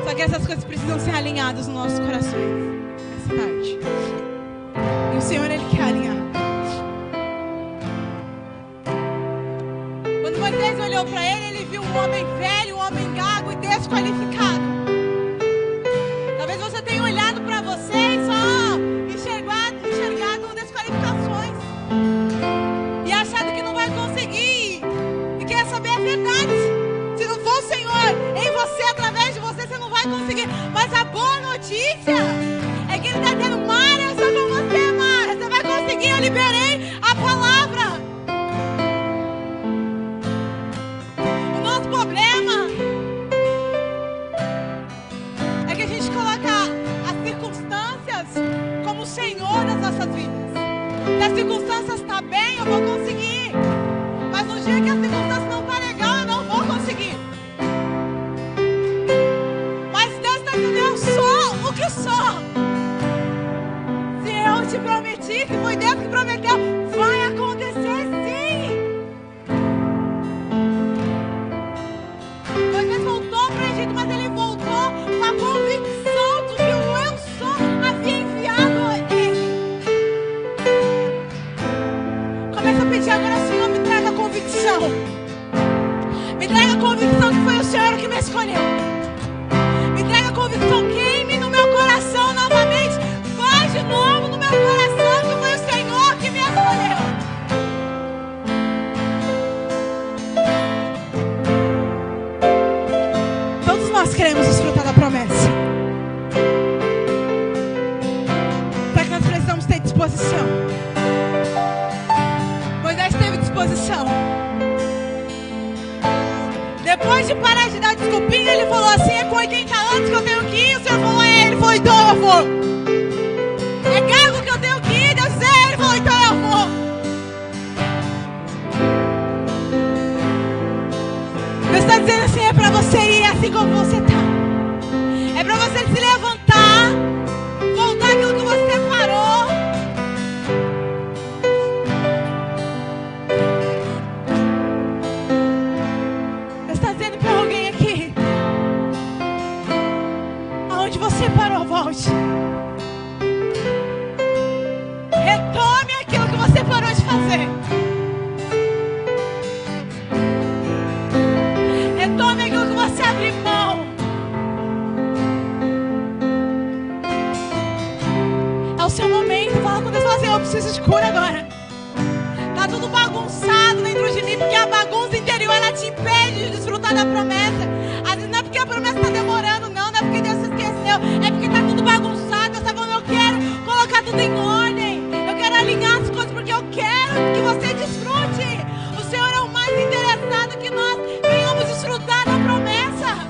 Só que essas coisas precisam ser alinhadas nos nossos corações nessa tarde. E o Senhor, Ele quer alinhar. Quando Moisés olhou para ele, ele viu um homem velho, um homem gago e desqualificado. Talvez você tenha olhado para você e só enxergado desqualificações e achado que não vai conseguir. E quer saber a verdade. Se não for o Senhor em você, através de você, você não vai conseguir. Mas a boa notícia é que Ele está dizendo: Mara, eu sou com você, Mara. Você vai conseguir, eu liberei a palavra. O nosso problema é que a gente coloca as circunstâncias como o Senhor das nossas vidas. Se as circunstâncias estão bem, eu vou conseguir. Mas no dia que as circunstâncias não estão legal, eu não vou conseguir. Mas Deus está dizendo: eu sou o que sou. Se eu te prometi, se foi Deus que prometeu, vai acontecer sim. Moisés voltou para o Egito, mas ele voltou com a convicção de que o eu sou havia enviado ele. Começa a pedir agora: Senhor, me traga a convicção. Me traga a convicção que foi o Senhor que me escolheu. Me traga a convicção, queime no meu coração novamente. Faz de novo no meu coração que foi o Senhor que me escolheu. Todos nós queremos desfrutar da promessa. Só que nós precisamos ter disposição. Moisés teve disposição. Depois de parar de dar desculpinha, ele falou assim: é com 80 anos que eu tenho que ir. O Senhor falou: é. Ele falou: então eu vou. É gago que eu tenho que ir. Deus disse: é. Ele falou: então eu vou. Deus está dizendo assim: é para você ir assim como você está. É para você se levantar, voltar aquilo que você parou. Deus está dizendo para alguém aqui: aonde você parou, volte. Retome aquilo que você parou de fazer. Retome aquilo que você abriu mão. É o seu momento. Fala com Deus, fala assim: eu preciso de cura agora. Tá tudo bagunçado dentro de mim, porque a bagunça interior ela te impede de desfrutar da promessa. Às vezes não é porque a promessa está demorando, não é porque Deus se esqueceu, é porque tá tudo bagunçado. Deus está falando: eu quero colocar tudo em ordem. Eu quero alinhar as coisas, porque eu quero que você desfrute. O Senhor é o mais interessado que nós venhamos desfrutar da promessa.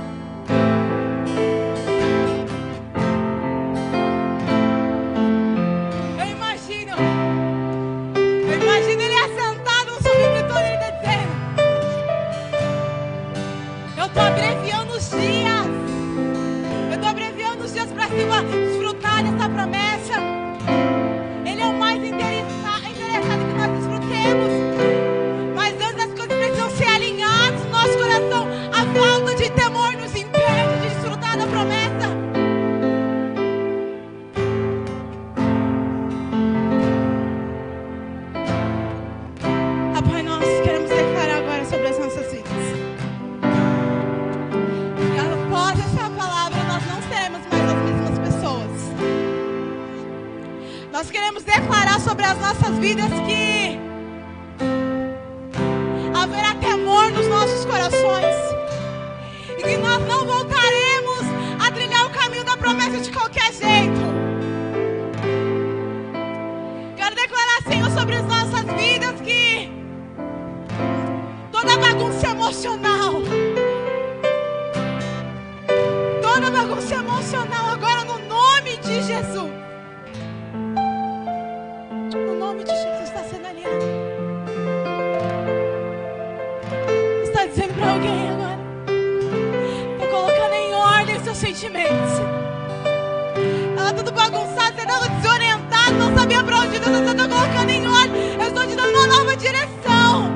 Eu imagino ele assentado no subscritor e ele dizendo: eu estou abreviando os dias. Eu estou abreviando os dias para desfrutar dessa promessa. Ele é o mais interessado que nós desfrutemos. Mas antes as coisas precisam ser alinhadas no nosso coração. A falta de temor nos impede de desfrutar da promessa. Pai, nós queremos declarar agora sobre as nossas vidas. E após essa palavra, nós não seremos mais as mesmas pessoas. Nós queremos declarar sobre as nossas vidas que haverá temor nos nossos corações. E que nós não voltaremos a trilhar o caminho da promessa de qualquer jeito. Quero declarar, Senhor, sobre as nossas vidas que toda bagunça emocional, agora no nome de Jesus. No nome de Jesus está sendo alinhado. sentimentos. Estava tudo bagunçado, você estava desorientado, não sabia para onde Deus está colocando em ordem. Eu estou te dando uma nova direção.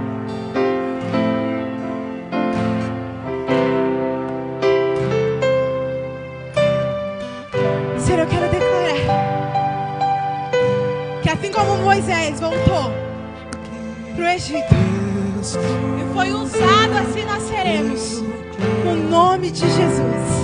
Senhor, eu quero declarar que assim como Moisés voltou para o Egito e foi usado, assim nós seremos, no nome de Jesus.